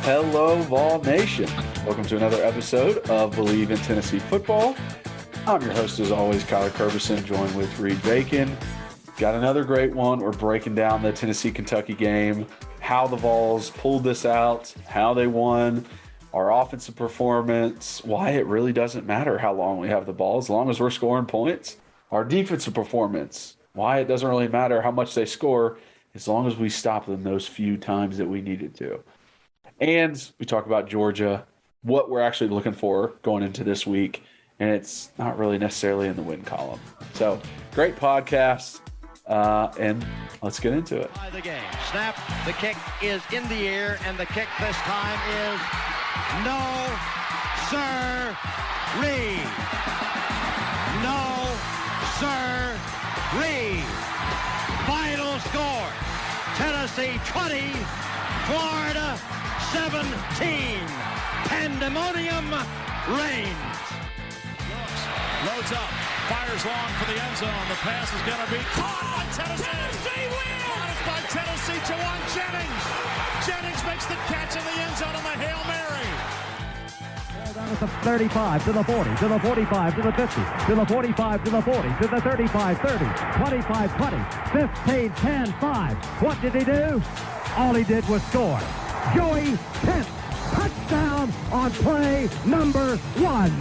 Hello, Vol Nation. Welcome to another episode of Believe in Tennessee Football. I'm your host, as always, Kyler Kerberson, joined with Reed Bacon. Got another great one. We're breaking down the Tennessee-Kentucky game, how the Vols pulled this out, how they won, our offensive performance, why it really doesn't matter how long we have the ball as long as we're scoring points, our defensive performance, why it doesn't really matter how much they score as long as we stop them those few times that we needed to. And we talk about Georgia, what we're actually looking for going into this week, and it's not really necessarily in the win column. So, great podcast, and let's get into it. The game. Snap, the kick is in the air, and the kick this time is no, sir-ree. No, sir-ree. Final score, Tennessee 20, Florida 17. Pandemonium reigns. Loads up, fires long for the end zone. The pass is going to be caught. Tennessee wins! It's by Tennessee to one Jennings. Jennings makes the catch in the end zone on the Hail Mary. Down at the 35, to the 40, to the 45, to the 50, to the 45, to the 40, to the 35, 30, 25, 20, 15, 10, 5. What did he do? All he did was score. Joey Pence, touchdown on play number 1.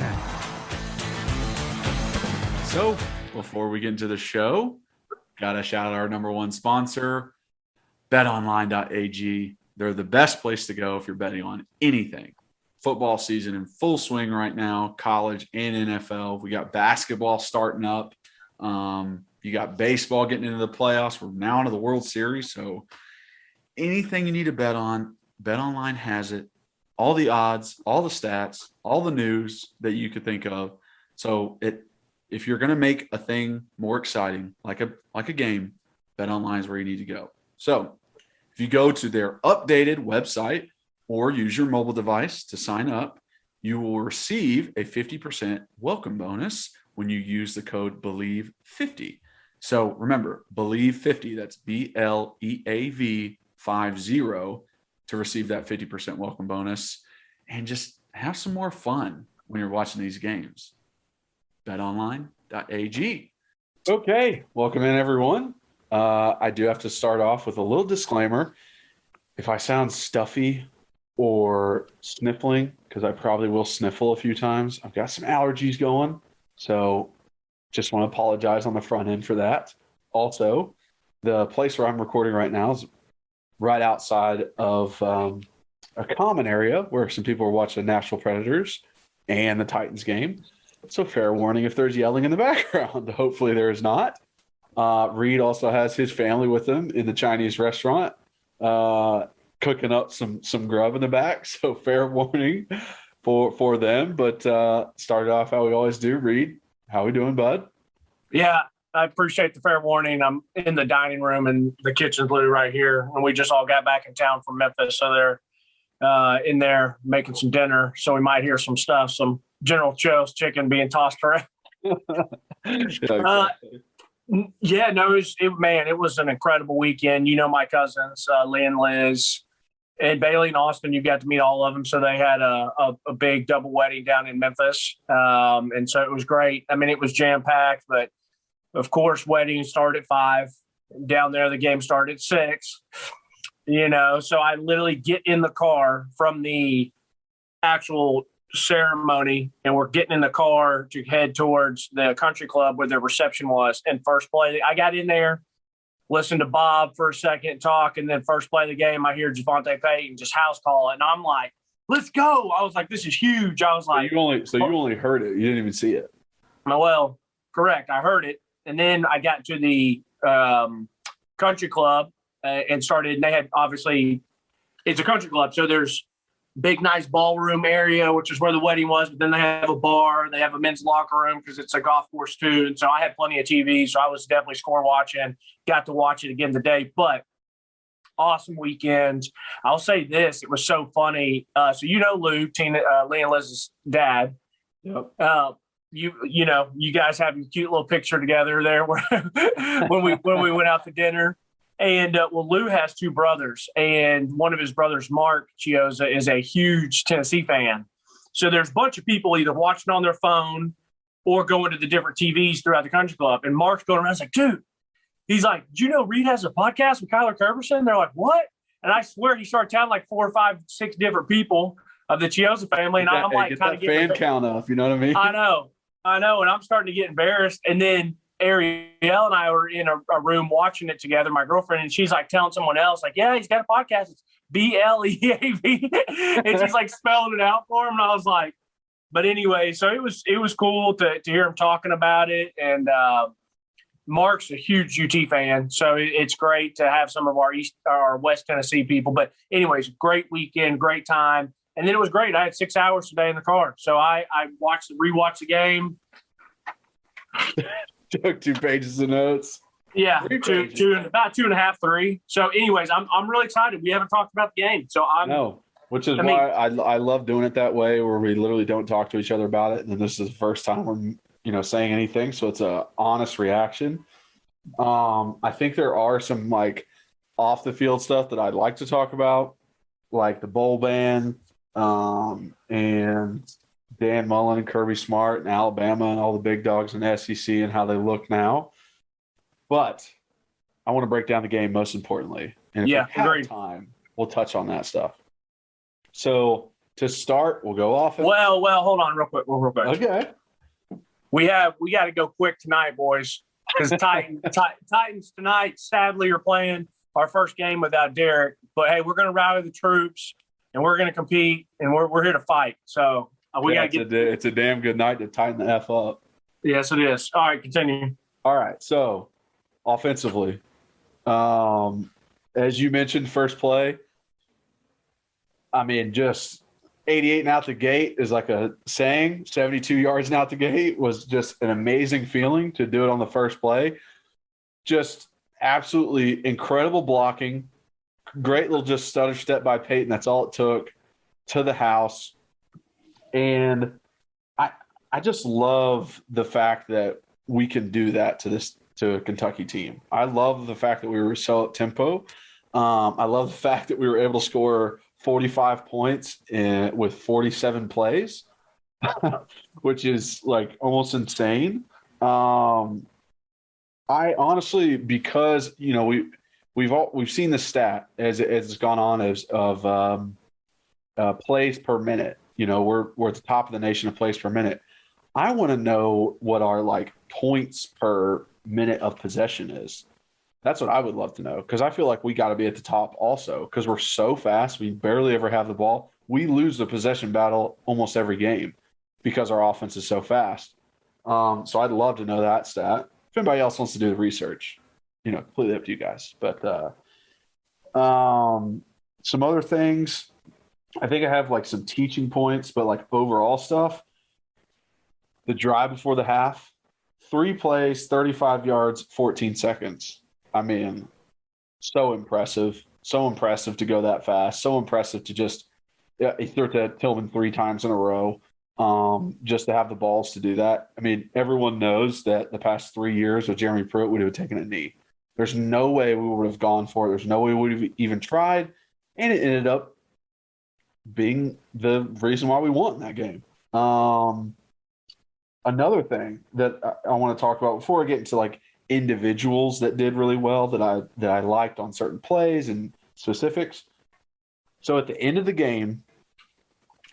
So, before we get into the show, got to shout out our number one sponsor, betonline.ag. They're the best place to go if you're betting on anything. Football season in full swing right now, college and NFL. We got basketball starting up. You got baseball getting into the playoffs. We're now into the World Series. So anything you need to bet on, BetOnline has it. All the odds, all the stats, all the news that you could think of. So if you're going to make a thing more exciting, like a game, BetOnline is where you need to go. So if you go to their updated website or use your mobile device to sign up, you will receive a 50% welcome bonus when you use the code BELIEVE50. So remember, BELIEVE50, that's BLEAV 50, to receive that 50% welcome bonus and just have some more fun when you're watching these games. BetOnline.ag. Okay, welcome in, everyone. I do have to start off with a little disclaimer. If I sound stuffy or sniffling, because I probably will sniffle a few times, I've got some allergies going, so just want to apologize on the front end for that. Also, the place where I'm recording right now is right outside of a common area where some people are watching the Nashville Predators and the Titans game. So fair warning if there's yelling in the background. Hopefully there is not. Reed also has his family with him in the Chinese restaurant, cooking up some grub in the back. So fair warning for them. But started off how we always do. Reed, how we doing, bud? Yeah, I appreciate the fair warning. I'm in the dining room and the kitchen's literally right here. And we just all got back in town from Memphis. So they're in there making some dinner. So we might hear some stuff, some General Tso's chicken being tossed around. Yeah, no, it was an incredible weekend. You know, my cousins, Lee and Liz, and Bailey and Austin, you got to meet all of them. So they had a big double wedding down in Memphis. And so it was great. I mean, it was jam-packed, but of course, weddings start at 5. Down there, the game started at 6. You know, so I literally get in the car from the actual ceremony, and we're getting in the car to head towards the country club where the reception was. And first play, I got in there, listened to Bob for a second talk, and then first play of the game, I hear Javonte Payton just house call it, and I'm like, "Let's go!" I was like, "This is huge." I was like, you only heard it, you didn't even see it. Well, correct. I heard it, and then I got to the country club and started. And they had, obviously, it's a country club, so there's big, nice ballroom area, which is where the wedding was. But then they have a bar. They have a men's locker room because it's a golf course too. And so I had plenty of TV. So I was definitely score watching. Got to watch it again today. But awesome weekend. I'll say this. It was so funny. So you know Lou, Lee and Liz's dad. Yep. You know, you guys have your cute little picture together there where, when we went out to dinner. And well, Lou has two brothers, and one of his brothers, Mark Chioza, is a huge Tennessee fan. So there's a bunch of people either watching on their phone or going to the different TVs throughout the country club. And Mark's going around, he's like, dude, he's like, do you know Reed has a podcast with Kyler Kerberson? They're like, what? And I swear he started telling like 4 or 5, 6 different people of the Chioza family. And I'm like, get kind that of getting fan count up. You know what I mean? I know. And I'm starting to get embarrassed. And then Ariel and I were in a room watching it together, my girlfriend, and she's like telling someone else, like, yeah, he's got a podcast. It's BLEAV. And she's like spelling it out for him. And I was like, but anyway, so it was cool to hear him talking about it. And Mark's a huge UT fan, so it's great to have some of our West Tennessee people. But anyways, great weekend, great time. And then it was great. I had 6 hours today in the car. So I rewatched the game. Took 2 pages of notes. Yeah, about 2.5, 3. So anyways, I'm really excited. We haven't talked about the game. So which is why I love doing it that way, where we literally don't talk to each other about it. And this is the first time we're saying anything. So it's a honest reaction. I think there are some like off the field stuff that I'd like to talk about, like the bowl ban, and Dan Mullen and Kirby Smart and Alabama and all the big dogs in the SEC and how they look now. But I want to break down the game most importantly. And if we have time, we'll touch on that stuff. So to start, we'll go off. Well, hold on real quick. Okay. We got to go quick tonight, boys, because Titans tonight, sadly, are playing our first game without Derek. But, hey, we're going to rally the troops, and we're going to compete, and we're here to fight. So we got to get – It's a damn good night to tighten the F up. Yes, it is. All right, continue. All right, so offensively, as you mentioned, first play, I mean, just 88 and out the gate is like a saying. 72 yards and out the gate was just an amazing feeling to do it on the first play. Just absolutely incredible blocking. Great little just stutter step by Peyton. That's all it took to the house. And I just love the fact that we can do that to a Kentucky team. I love the fact that we were so up tempo. I love the fact that we were able to score 45 points with 47 plays, which is like almost insane. I honestly, because we've seen the stat as it's gone on of plays per minute. We're at the top of the nation of plays per minute. I want to know what our like points per minute of possession is. That's what I would love to know, because I feel like we got to be at the top also, because we're so fast. We barely ever have the ball. We lose the possession battle almost every game because our offense is so fast. So I'd love to know that stat. If anybody else wants to do the research, completely up to you guys. But some other things, I think I have like some teaching points, but like overall stuff. The drive before the half, 3 plays, 35 yards, 14 seconds. I mean, so impressive to go that fast. So impressive to just he threw it to Tillman 3 times in a row, just to have the balls to do that. I mean, everyone knows that the past 3 years with Jeremy Pruitt would have taken a knee. There's no way we would have gone for it. There's no way we would have even tried. And it ended up being the reason why we won that game. Another thing that I want to talk about before I get into like individuals that did really well that I liked on certain plays and specifics. So at the end of the game,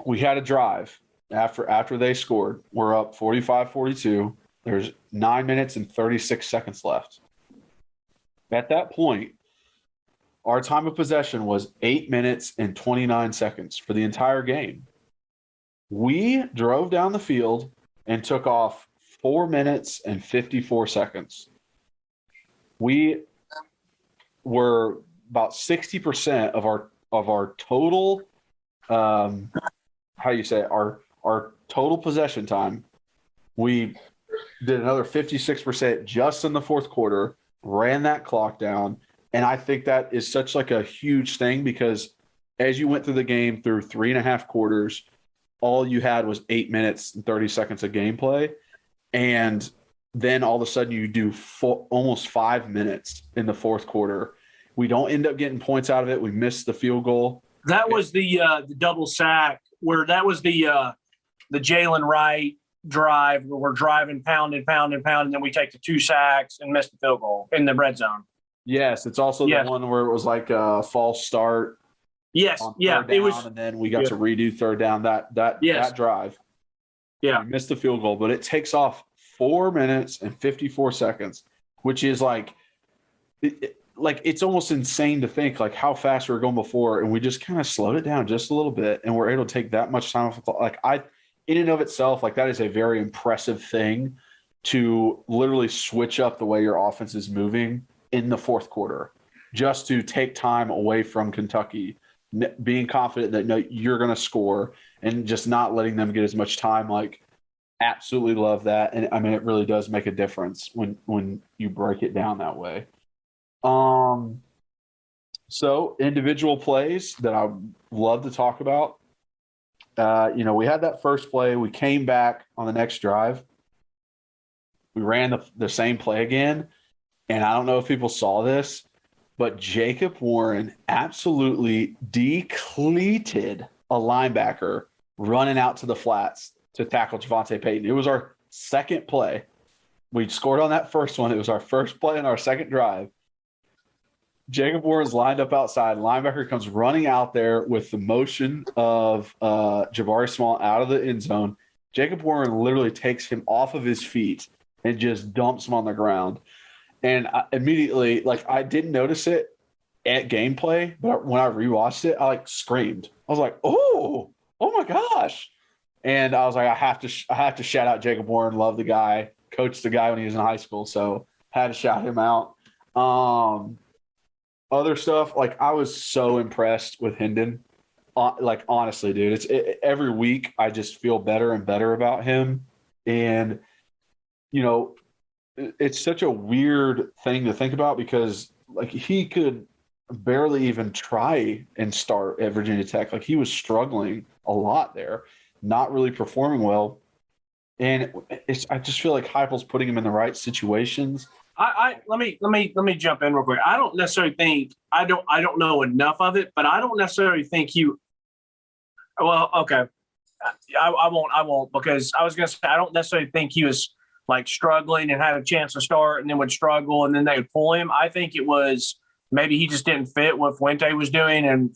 we had a drive after they scored. We're up 45-42. There's 9 minutes and 36 seconds left. At that point, our time of possession was 8 minutes and 29 seconds for the entire game. We drove down the field and took off 4 minutes and 54 seconds. We were about 60% of our total our total possession time. We did another 56% just in the fourth quarter, ran that clock down, and I think that is such like a huge thing, because as you went through the game through 3.5 quarters, all you had was 8 minutes and 30 seconds of gameplay. And then all of a sudden you do almost 5 minutes in the fourth quarter. We don't end up getting points out of it. We missed the field goal. That was the double sack where that was the Jalen Wright drive where we're driving, pounding, and then we take the 2 sacks and miss the field goal in the red zone. Yes, it's also the one where it was like a false start. Yes, yeah, it was, and then we got to redo third down that drive. Yeah, we missed the field goal, but it takes off 4 minutes and 54 seconds, which is like it's almost insane to think like how fast we were going before, and we just kind of slowed it down just a little bit, and we're able to take that much time off. Like in and of itself, like that is a very impressive thing to literally switch up the way your offense is moving in the fourth quarter, just to take time away from Kentucky, being confident that no, you're going to score and just not letting them get as much time. Like, absolutely love that. And I mean, it really does make a difference when you break it down that way. So individual plays that I love to talk about. We had that first play. We came back on the next drive. We ran the same play again. And I don't know if people saw this, but Jacob Warren absolutely decleated a linebacker running out to the flats to tackle Javonte Payton. It was our second play. We scored on that first one. It was our first play in our second drive. Jacob Warren's lined up outside. Linebacker comes running out there with the motion of Jabari Small out of the end zone. Jacob Warren literally takes him off of his feet and just dumps him on the ground. And immediately, I didn't notice it at gameplay, but when I rewatched it, I screamed. I was like, oh my gosh. And I was like, I have to shout out Jacob Warren. Love the guy. Coached the guy when he was in high school, so had to shout him out. Other stuff, I was so impressed with Hendon. Honestly, dude, every week I just feel better and better about him. And, it's such a weird thing to think about because, he could barely even try and start at Virginia Tech. He was struggling a lot there, not really performing well. And I just feel like Heupel's putting him in the right situations. Let me jump in real quick. I don't necessarily think I don't know enough of it, but I don't necessarily think you. Well, okay, I won't because I was gonna say I don't necessarily think he was struggling and had a chance to start and then would struggle and then they would pull him. I think it was maybe he just didn't fit what Fuente was doing and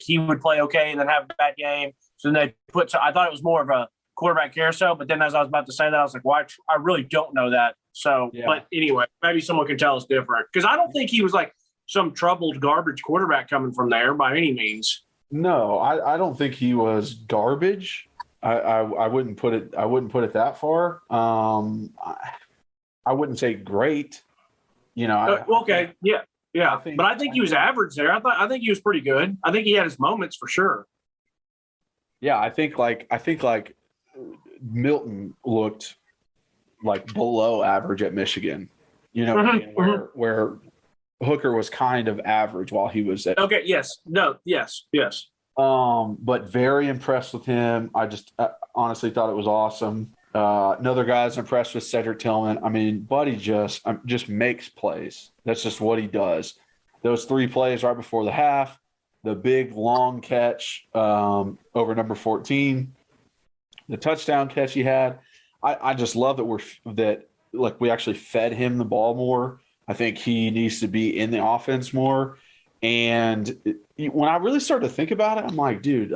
he would play okay and then have a bad game. So then they I thought it was more of a quarterback carousel, but then as I was about to say that, I was like, well, I really don't know that. So, yeah. But anyway, maybe someone can tell us different because I don't think he was some troubled garbage quarterback coming from there by any means. No, I don't think he was garbage. I wouldn't put it that far. I wouldn't say great. Okay, yeah. But I think he was average there. I think he was pretty good. I think he had his moments for sure. Yeah, I think Milton looked below average at Michigan. Where Hooker was kind of average while he was at. Okay. Yes. No. Yes. But very impressed with him. I honestly thought it was awesome. Another guy that's impressed with Cedric Tillman. I mean, Buddy just makes plays. That's just what he does. Those 3 plays right before the half, the big long catch over number 14, the touchdown catch he had. I just love that we actually fed him the ball more. I think he needs to be in the offense more. And when I really started to think about it, I'm like, dude,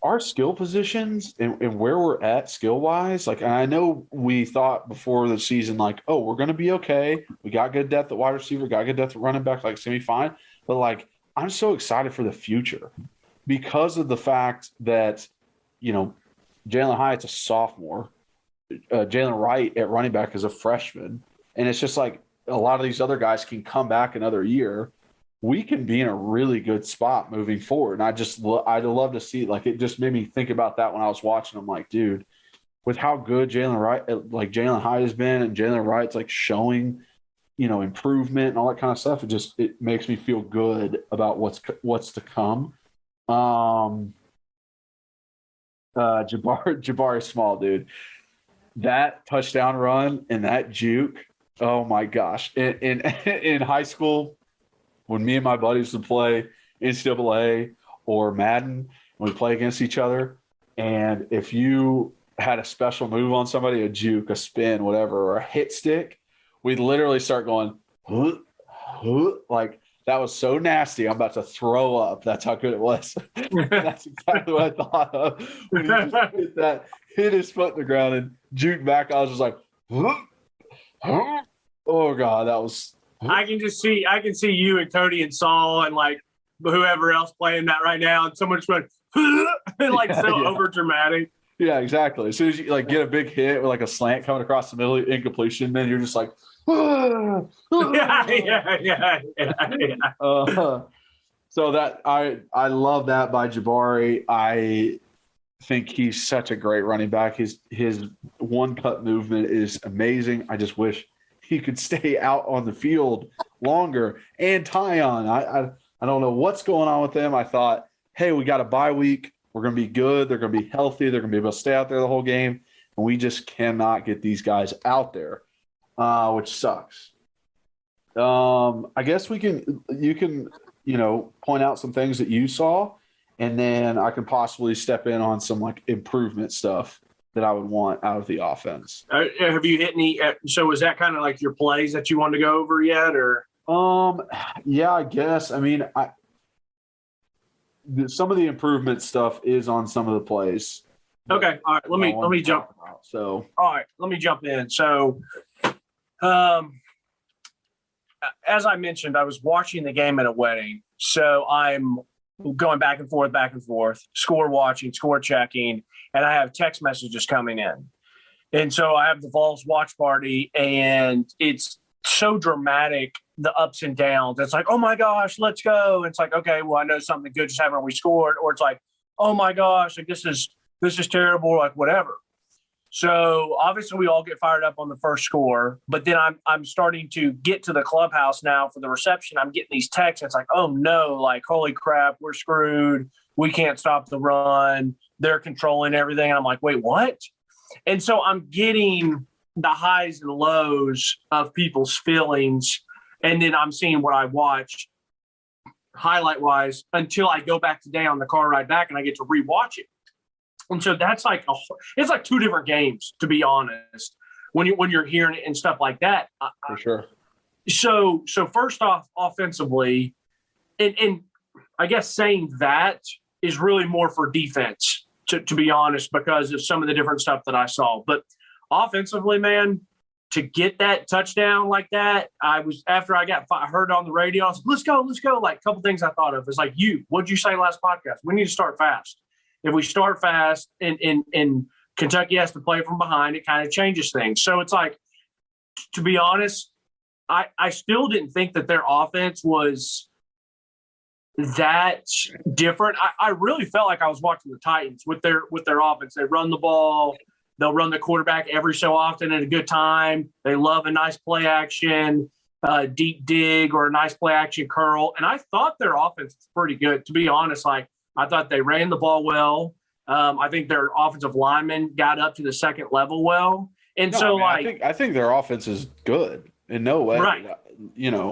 our skill positions and where we're at skill-wise, and I know we thought before the season, oh, we're going to be okay. We got good depth at wide receiver, got good depth at running back, it's going to be fine. But, I'm so excited for the future because of the fact that, Jalen Hyatt's a sophomore. Jalen Wright at running back is a freshman. And it's just a lot of these other guys can come back another year. We can be in a really good spot moving forward. And I'd love to see it. It just made me think about that when I was watching. I'm like, dude, with how good Jalen Hyatt has been and Jalen Wright's showing, improvement and all that kind of stuff. It makes me feel good about what's to come. Jabari Small, dude. That touchdown run and that juke, oh my gosh. In high school, when me and my buddies would play NCAA or Madden, and we play against each other, and if you had a special move on somebody, a juke, a spin, whatever, or a hit stick, we'd literally start going, huh, huh, like that was so nasty. I'm about to throw up. That's how good it was. That's exactly what I thought of when he just hit his foot in the ground and juked back. I was just like, huh, huh. Oh God, that was. I can see you and Cody and Saul and like whoever else playing that right now, and someone just went like over dramatic. Yeah, exactly. As soon as you like get a big hit with like a slant coming across the middle, incompletion, then you're just like, yeah. So that I love that by Jabari. I think he's such a great running back. His one cut movement is amazing. I just wish he could stay out on the field longer. And Tyon, I don't know what's going on with them. I thought, hey, we got a bye week. We're going to be good. They're going to be healthy. They're going to be able to stay out there the whole game. And we just cannot get these guys out there, which sucks. I guess you can, point out some things that you saw, and then I can possibly step in on some like improvement stuff that I would want out of the offense. Have you hit any? So was that kind of like your plays that you wanted to go over yet, or? Yeah, I guess. I mean, some of the improvement stuff is on some of the plays. Okay. All right. Let me jump. So, all right, let me jump in. So, as I mentioned, I was watching the game at a wedding. So I'm going back and forth, score watching, score checking, and I have text messages coming in. And so I have the Vols watch party, and it's so dramatic, the ups and downs. It's like, oh my gosh, let's go. And it's like, okay, well, I know something good just happened. We scored. Or it's like, oh my gosh, like this is terrible, like whatever. So obviously we all get fired up on the first score, but then I'm starting to get to the clubhouse now for the reception. I'm getting these texts. It's like, oh no, like, holy crap, we're screwed. We can't stop the run. They're controlling everything. And I'm like, wait, what? And so I'm getting the highs and lows of people's feelings. And then I'm seeing what I watched highlight wise until I go back today on the car ride back and I get to rewatch it. And so that's like it's like two different games, to be honest, when you're hearing it and stuff like that. For sure. So first off, offensively, and I guess saying that is really more for defense, to be honest, because of some of the different stuff that I saw. But offensively, man, to get that touchdown like that, after I heard on the radio, I was like, let's go. Like a couple things I thought of. It's like, what'd you say last podcast? We need to start fast. If we start fast and Kentucky has to play from behind, it kind of changes things. So it's like, to be honest, I still didn't think that their offense was that different. I really felt like I was watching the Titans with their offense. They run the ball. They'll run the quarterback every so often at a good time. They love a nice play action, deep dig, or a nice play action curl. And I thought their offense was pretty good, to be honest. Like, I thought they ran the ball well. I think their offensive linemen got up to the second level well. And I think their offense is good in no way, right?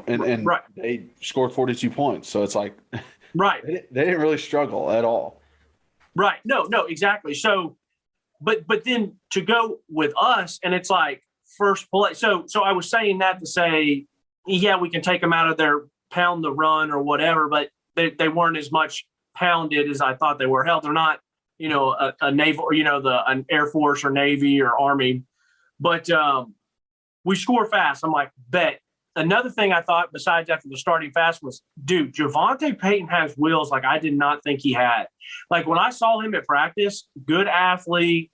And right. They scored 42 points. So it's like, right. They didn't really struggle at all. Right. No, exactly. So, but then to go with us, and it's like first play. So I was saying that to say, yeah, we can take them out of their pound the run or whatever, but they weren't as much pounded as I thought they were. Hell, they're not, a naval, or, an Air Force or Navy or Army, but we score fast. I'm like, bet. Another thing I thought besides after the starting fast was, dude, Javonte Payton has wheels like I did not think he had. Like when I saw him at practice, good athlete,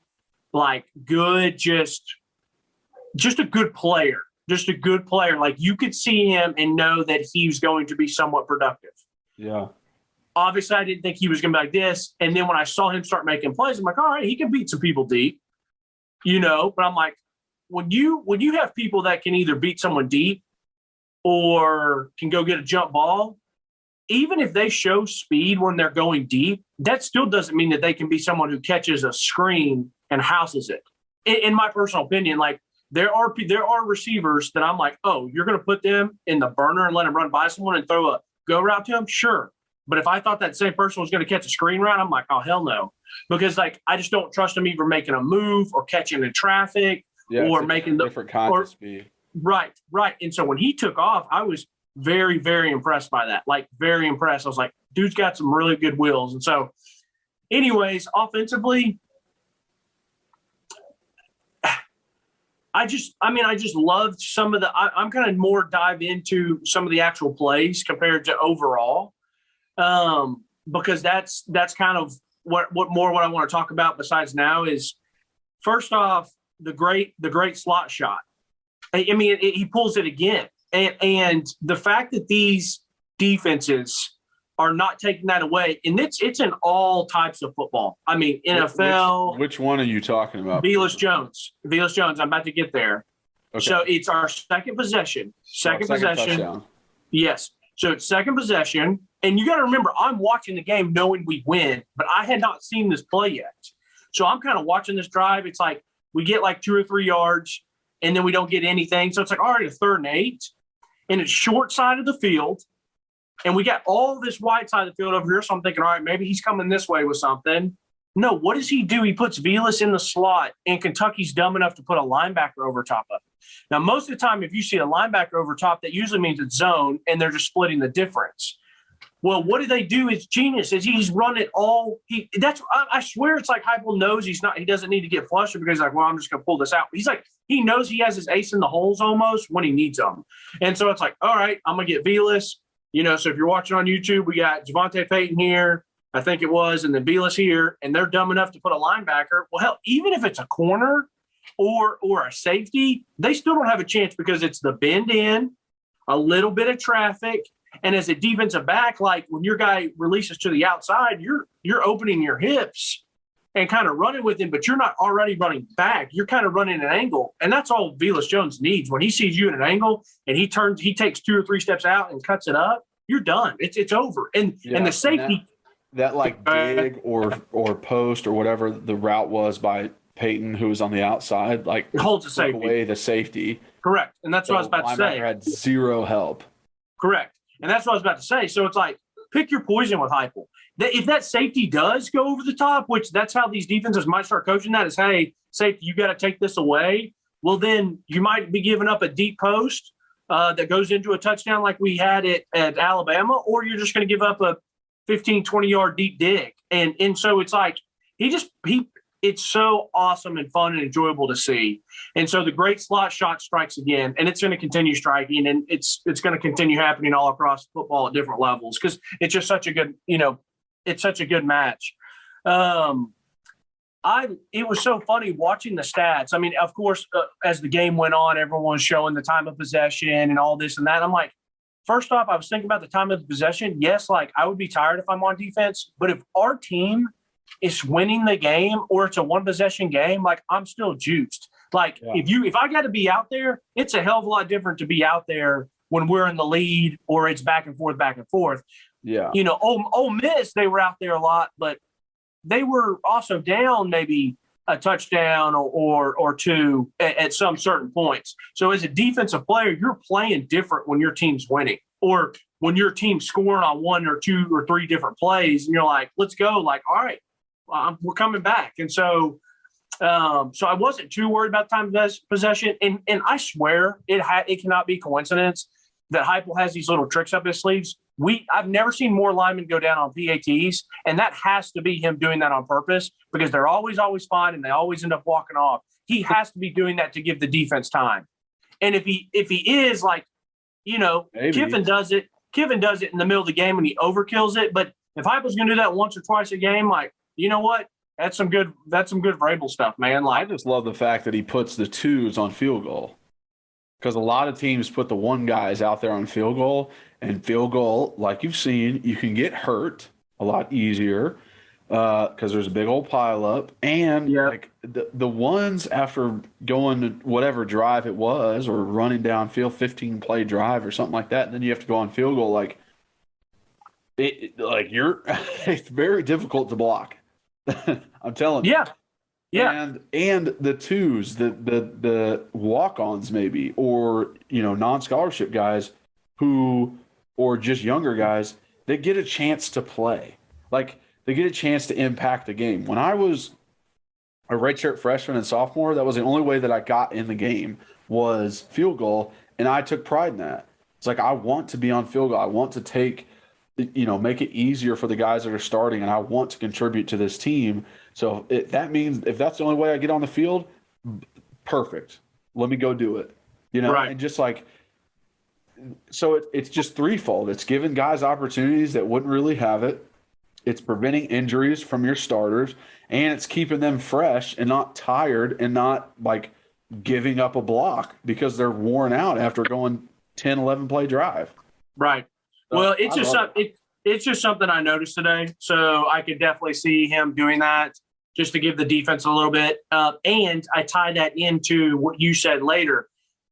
like good, just a good player, Like you could see him and know that he's going to be somewhat productive. Yeah. Obviously, I didn't think he was going to be like this. And then when I saw him start making plays, I'm like, all right, he can beat some people deep, But I'm like, when you have people that can either beat someone deep or can go get a jump ball, even if they show speed when they're going deep, that still doesn't mean that they can be someone who catches a screen and houses it. In my personal opinion, like there are receivers that I'm like, oh, you're going to put them in the burner and let them run by someone and throw a go route to him? Sure. But if I thought that same person was going to catch a screen route, I'm like, oh, hell no. Because, like, I just don't trust him either making a move or catching in traffic or making the different kind of speed. Right. And so when he took off, I was very, very impressed by that. Like, very impressed. I was like, dude's got some really good wheels. And so, anyways, offensively, I just loved some of the – I'm kind of more dive into some of the actual plays compared to overall, because that's kind of what I want to talk about besides now is, first off, the great slot shot. I mean, he pulls it again. And the fact that these defenses are not taking that away, and it's in all types of football. I mean, NFL. Which one are you talking about? Velus Jones. I'm about to get there. Okay. So it's our second possession. Second possession. Touchdown. Yes. So it's second possession. And you got to remember, I'm watching the game knowing we win, but I had not seen this play yet. So I'm kind of watching this drive. It's like we get like 2 or 3 yards, and then we don't get anything. So it's like, all right, a 3rd and 8. And it's short side of the field. And we got all this wide side of the field over here. So I'm thinking, all right, maybe he's coming this way with something. No, what does he do? He puts Velus in the slot, and Kentucky's dumb enough to put a linebacker over top of it. Now, most of the time, if you see a linebacker over top, that usually means it's zone, and they're just splitting the difference. Well, what do they do? It's genius. Is he's run it all. I swear it's like Heupel knows he doesn't need to get flustered because he's like, well, I'm just going to pull this out. He's like, he knows he has his ace in the holes almost when he needs them. And so it's like, all right, I'm going to get Velus. So if you're watching on YouTube, we got Javonte Payton here, I think it was, and then Velus here, and they're dumb enough to put a linebacker. Well, hell, even if it's a corner or a safety, they still don't have a chance because it's the bend in, a little bit of traffic, and as a defensive back, like when your guy releases to the outside, you're opening your hips and kind of running with him, but you're not already running back. You're kind of running an angle, and that's all Velus Jones needs. When he sees you in an angle and he takes 2 or 3 steps out and cuts it up, you're done. It's over. And the safety that like dig or post or whatever the route was by Peyton, who was on the outside, like it holds the safety away the safety. Correct, and that's what I was about to say. Had zero help. Correct, and that's what I was about to say. So it's like pick your poison with Heupel. If that safety does go over the top, which that's how these defenses might start coaching that is, hey, safety, you got to take this away. Well, then you might be giving up a deep post that goes into a touchdown like we had at Alabama, or you're just going to give up a 15, 20-yard deep dig. And so it's like it's so awesome and fun and enjoyable to see. And so the great slot shot strikes again, and it's going to continue striking, and it's going to continue happening all across football at different levels because it's just such a good, it's such a good match. It was so funny watching the stats. I mean, of course, as the game went on, everyone was showing the time of possession and all this and that. I'm like, first off, I was thinking about the time of the possession. Yes, like I would be tired if I'm on defense, but if our team is winning the game or it's a 1-possession game, like I'm still juiced. Like if I got to be out there, it's a hell of a lot different to be out there when we're in the lead or it's back and forth. Yeah. Ole Miss, they were out there a lot, but they were also down maybe a touchdown or 2 at some certain points. So as a defensive player, you're playing different when your team's winning or when your team's scoring on 1 or 2 or 3 different plays. And you're like, let's go. Like, all right, we're coming back. And so I wasn't too worried about time of possession. And I swear it cannot be coincidence that Heupel has these little tricks up his sleeves. I've never seen more linemen go down on PATs, and that has to be him doing that on purpose because they're always fine and they always end up walking off. He has to be doing that to give the defense time. And if he is like, maybe. Kiffin does it in the middle of the game and he overkills it. But if Heupel's going to do that once or twice a game, like, you know what? That's some good Vrabel stuff, man. Like, I just love the fact that he puts the 2s on field goal. Because a lot of teams put the 1 guys out there on field goal, and field goal, like you've seen, you can get hurt a lot easier because there's a big old pile up. And like the ones after going to whatever drive it was or running downfield, 15-play drive or something like that, and then you have to go on field goal. Like it's very difficult to block. I'm telling you. Yeah. And the 2s, the walk-ons maybe, or non-scholarship guys who or just younger guys, they get a chance to play. Like, they get a chance to impact the game. When I was a redshirt freshman and sophomore, that was the only way that I got in the game was field goal, and I took pride in that. It's like, I want to be on field goal. I want to make it easier for the guys that are starting, and I want to contribute to this team. So that means if that's the only way I get on the field, perfect. Let me go do it. Right. And just like, so it's just threefold. It's giving guys opportunities that wouldn't really have it. It's preventing injuries from your starters, and it's keeping them fresh and not tired and not like giving up a block because they're worn out after going 10, 11 play drive. Right. Well, it's just something I noticed today. So I could definitely see him doing that just to give the defense a little bit. And I tie that into what you said later.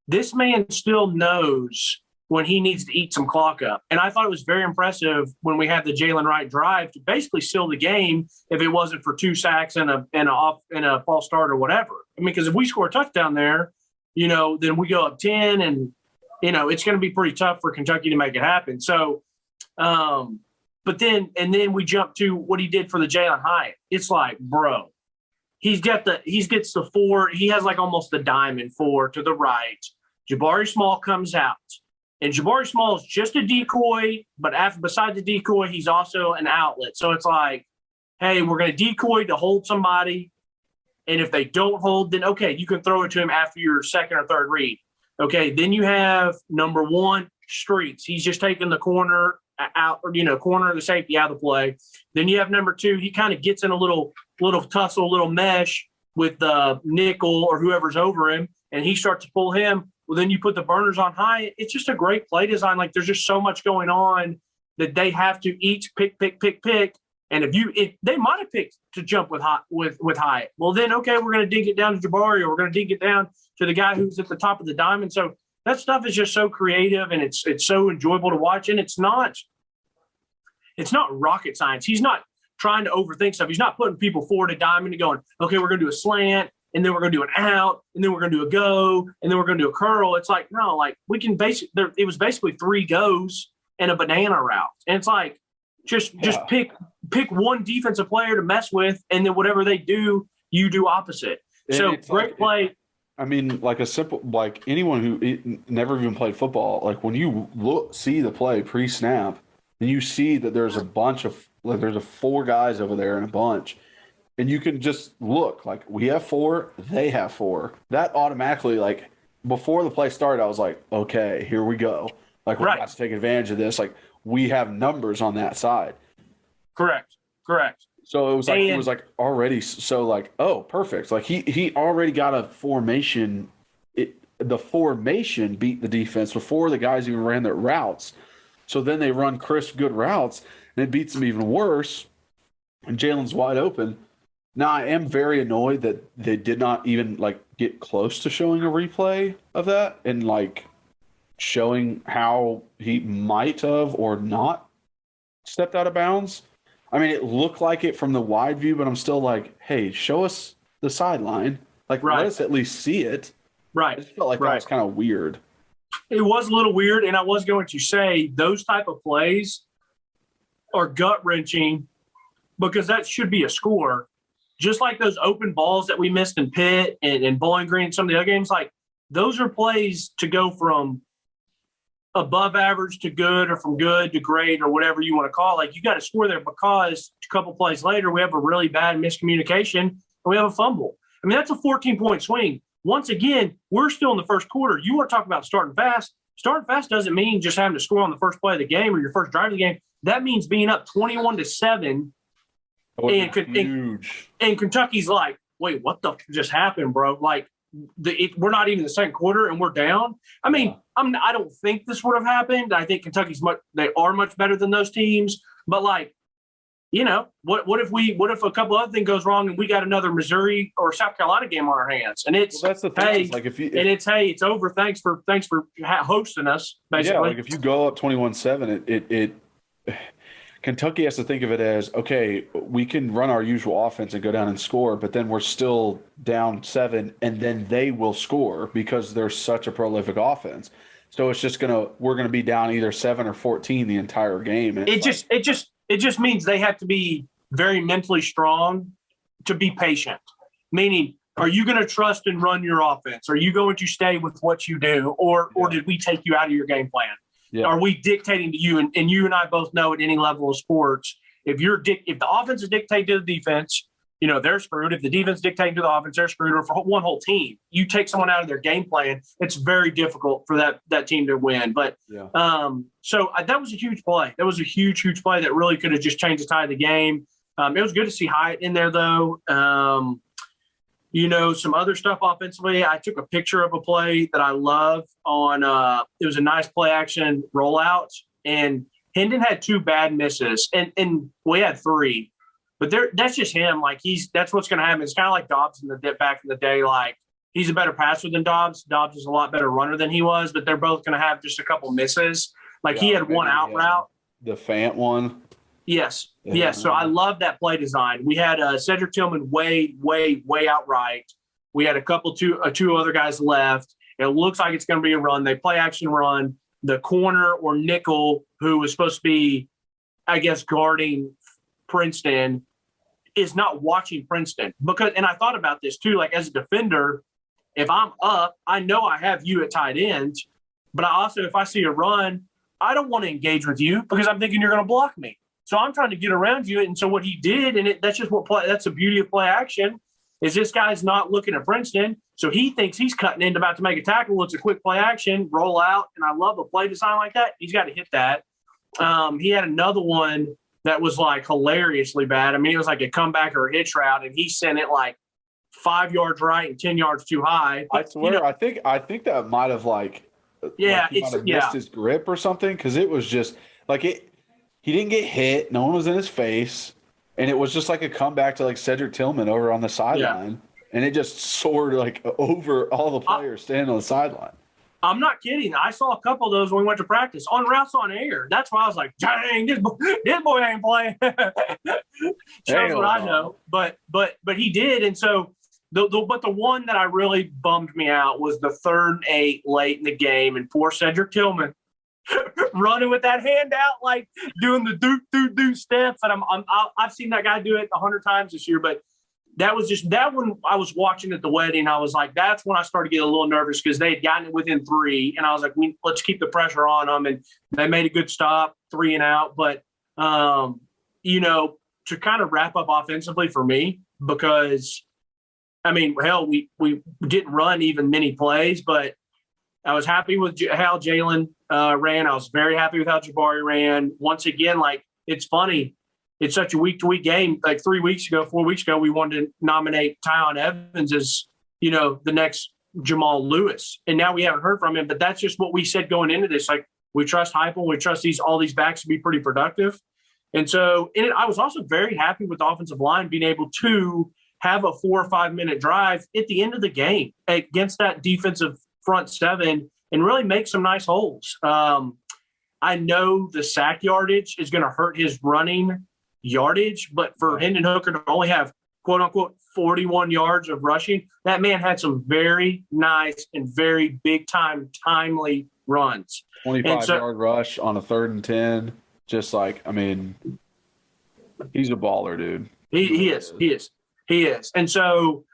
This man still knows when he needs to eat some clock up. And I thought it was very impressive when we had the Jalen Wright drive to basically seal the game if it wasn't for 2 sacks and a false start or whatever. I mean, because if we score a touchdown there, then we go up 10 and, it's going to be pretty tough for Kentucky to make it happen. So, but then we jump to what he did for the Jalen Hyatt. It's like, bro, he gets the 4. He has like almost the diamond 4 to the right. Jabari Small comes out. And Jabari Small is just a decoy, but beside the decoy, he's also an outlet. So it's like, hey, we're going to decoy to hold somebody. And if they don't hold, then okay, you can throw it to him after your second or third read. Okay, then you have number 1, Streets. He's just taking the corner out, or corner of the safety out of the play. Then you have number 2. He kind of gets in a little tussle, little mesh with the nickel or whoever's over him, and he starts to pull him. Well, then you put the burners on high. It's just a great play design. Like, there's just so much going on that they have to each pick. And if they might have picked to jump with Hyatt, well, then, okay, we're going to dig it down to Jabari, or we're going to dig it down to the guy who's at the top of the diamond. So that stuff is just so creative, and it's so enjoyable to watch. And it's not rocket science. He's not trying to overthink stuff. He's not putting people forward a diamond and going, okay, we're going to do a slant, and then we're going to do an out, and then we're going to do a go, and then we're going to do a curl. It's like, no, like we can it was basically 3 goes and a banana route. And it's like, just pick one defensive player to mess with, and then whatever they do, you do opposite. So great play. I mean, like anyone who never even played football, like when you see the play pre-snap, and you see that there's a bunch of there's 4 guys over there in a bunch. And you can just look, like, we have 4, they have 4. That automatically, like, before the play started, I was like, okay, here we go. Like, we're about to take advantage of this. Like, we have numbers on that side. Correct. So it was like already so like, oh, perfect. Like he already got a formation. The formation beat the defense before the guys even ran their routes. So then they run crisp, good routes, and it beats them even worse. And Jalen's wide open. Now, I am very annoyed that they did not even, like, get close to showing a replay of that and, like, showing how he might have or not stepped out of bounds. I mean, it looked like it from the wide view, but I'm still like, hey, show us the sideline. Like, let us at least see it. Right. I just felt like that was kind of weird. It was a little weird, and I was going to say those type of plays are gut-wrenching because that should be a score. Just like those open balls that we missed in Pitt and Bowling Green and some of the other games, like those are plays to go from above average to good or from good to great or whatever you want to call it. Like you got to score there because a couple plays later we have a really bad miscommunication and we have a fumble. I mean, that's a 14-point swing. Once again, we're still in the first quarter. You want to talk about starting fast. Starting fast doesn't mean just having to score on the first play of the game or your first drive of the game. That means being up 21-7. And Kentucky's like, wait, what the just happened, bro? Like, we're not even in the second quarter and we're down. I mean, I don't think this would have happened. I think Kentucky's they are much better than those teams. But like, you know, what if a couple other things goes wrong and we got another Missouri or South Carolina game on our hands? And it's that's the thing. Hey, like it's over. Thanks for hosting us. Basically, yeah. Like if you go up 21-7, Kentucky has to think of it as, okay, we can run our usual offense and go down and score, but then we're still down 7, and then they will score because they're such a prolific offense. So it's just we're gonna be down either 7 or 14 the entire game. And it just means they have to be very mentally strong to be patient. Meaning, are you going to trust and run your offense? Are you going to stay with what you do, or did we take you out of your game plan? Yeah. Are we dictating to you? And you and I both know at any level of sports, if the offense is dictating to the defense, they're screwed. If the defense dictating to the offense, they're screwed. Or for one whole team, you take someone out of their game plan, it's very difficult for that team to win. But so that was a huge play. That was a huge, huge play that really could have just changed the tide of the game. It was good to see Hyatt in there, though. Some other stuff offensively. I took a picture of a play that I love on it was a nice play action rollout, and Hendon had 2 bad misses, and we had 3. But that's just him. Like that's what's going to happen. It's kind of like Dobbs back in the day. Like he's a better passer than Dobbs. Dobbs is a lot better runner than he was, but they're both going to have just a couple misses. Like he had one out route. The Fant one. Yes. Yeah. Yes. So I love that play design. We had Cedric Tillman way out right. We had two other guys left. It looks like it's going to be a run. They play action run. The corner or nickel, who was supposed to be, I guess, guarding Princeton, is not watching Princeton. And I thought about this too, like as a defender, if I'm up, I know I have you at tight end, but I also, if I see a run, I don't want to engage with you because I'm thinking you're going to block me. So I'm trying to get around you. And so what he did, and that's just that's the beauty of play action, is this guy's not looking at Princeton. So he thinks he's cutting in about to make a tackle. It's a quick play action, roll out. And I love a play design like that. He's got to hit that. He had another one that was like hilariously bad. I mean, it was like a comeback or a hitch route, and he sent it like 5 yards right and 10 yards too high. I swear, I think that might have missed his grip or something, because it was just like it. He didn't get hit. No one was in his face. And it was just like a comeback to like Cedric Tillman over on the sideline. Yeah. And it just soared like over all the players standing on the sideline. I'm not kidding. I saw a couple of those when we went to practice on routes on air. That's why I was like, dang, this boy ain't playing. Shows what I know. But he did. And so the one that I really bummed me out was the 3rd and 8 late in the game, and poor Cedric Tillman running with that hand out, like doing the do steps. And I've seen that guy do it 100 times this year, but that was just that one. I was watching at the wedding. I was like, that's when I started getting a little nervous, because they had gotten it within 3, and I was like, let's keep the pressure on them. And they made a good stop, 3 and out. But to kind of wrap up offensively for me, because I mean, hell, we didn't run even many plays, but I was happy with how Jalen ran. I was very happy with how Jabari ran. Once again, like, it's funny. It's such a week-to-week game. Like 4 weeks ago, we wanted to nominate Tyon Evans as, the next Jamal Lewis. And now we haven't heard from him, but that's just what we said going into this. Like, we trust Heupel. We trust all these backs to be pretty productive. And so I was also very happy with the offensive line being able to have a 4 or 5 minute drive at the end of the game against that defensive front 7 and really make some nice holes. I know the sack yardage is going to hurt his running yardage, but for Hendon Hooker to only have, quote unquote, 41 yards of rushing, that man had some very nice and very big time, timely runs. 25-yard rush on a 3rd and 10. Just like, I mean, he's a baller, dude. He is. And so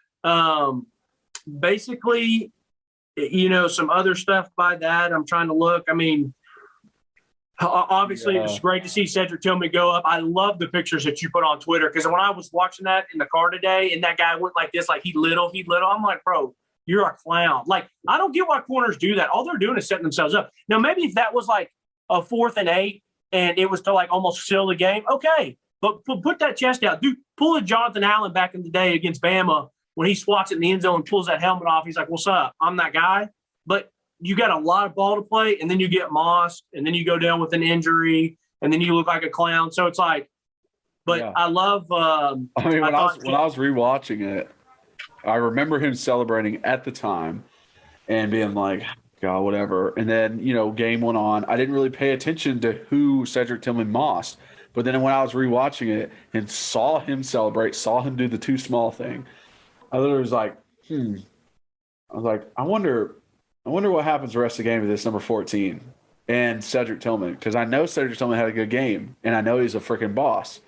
basically, some other stuff by that, I'm trying to look. I mean, obviously, It was great to see Cedric Tillman go up. I love the pictures that you put on Twitter, because when I was watching that in the car today and that guy went like this, like he little, I'm like, bro, you're a clown. Like, I don't get why corners do that. All they're doing is setting themselves up. Now, maybe if that was like a 4th and 8 and it was to like almost seal the game, okay. But put that chest out. Dude, pull a Jonathan Allen back in the day against Bama when he swats it in the end zone and pulls that helmet off. He's like, what's up? I'm that guy. But you got a lot of ball to play, and then you get mossed, and then you go down with an injury, and then you look like a clown. So it's like, I love I mean, when I was rewatching it, I remember him celebrating at the time and being like, God, whatever. And then, game went on. I didn't really pay attention to who Cedric Tillman mossed. But then when I was rewatching it and saw him celebrate, saw him do the too small thing, I literally was like, I was like, I wonder I wonder what happens the rest of the game with this number 14 and Cedric Tillman, because I know Cedric Tillman had a good game, and I know he's a freaking boss.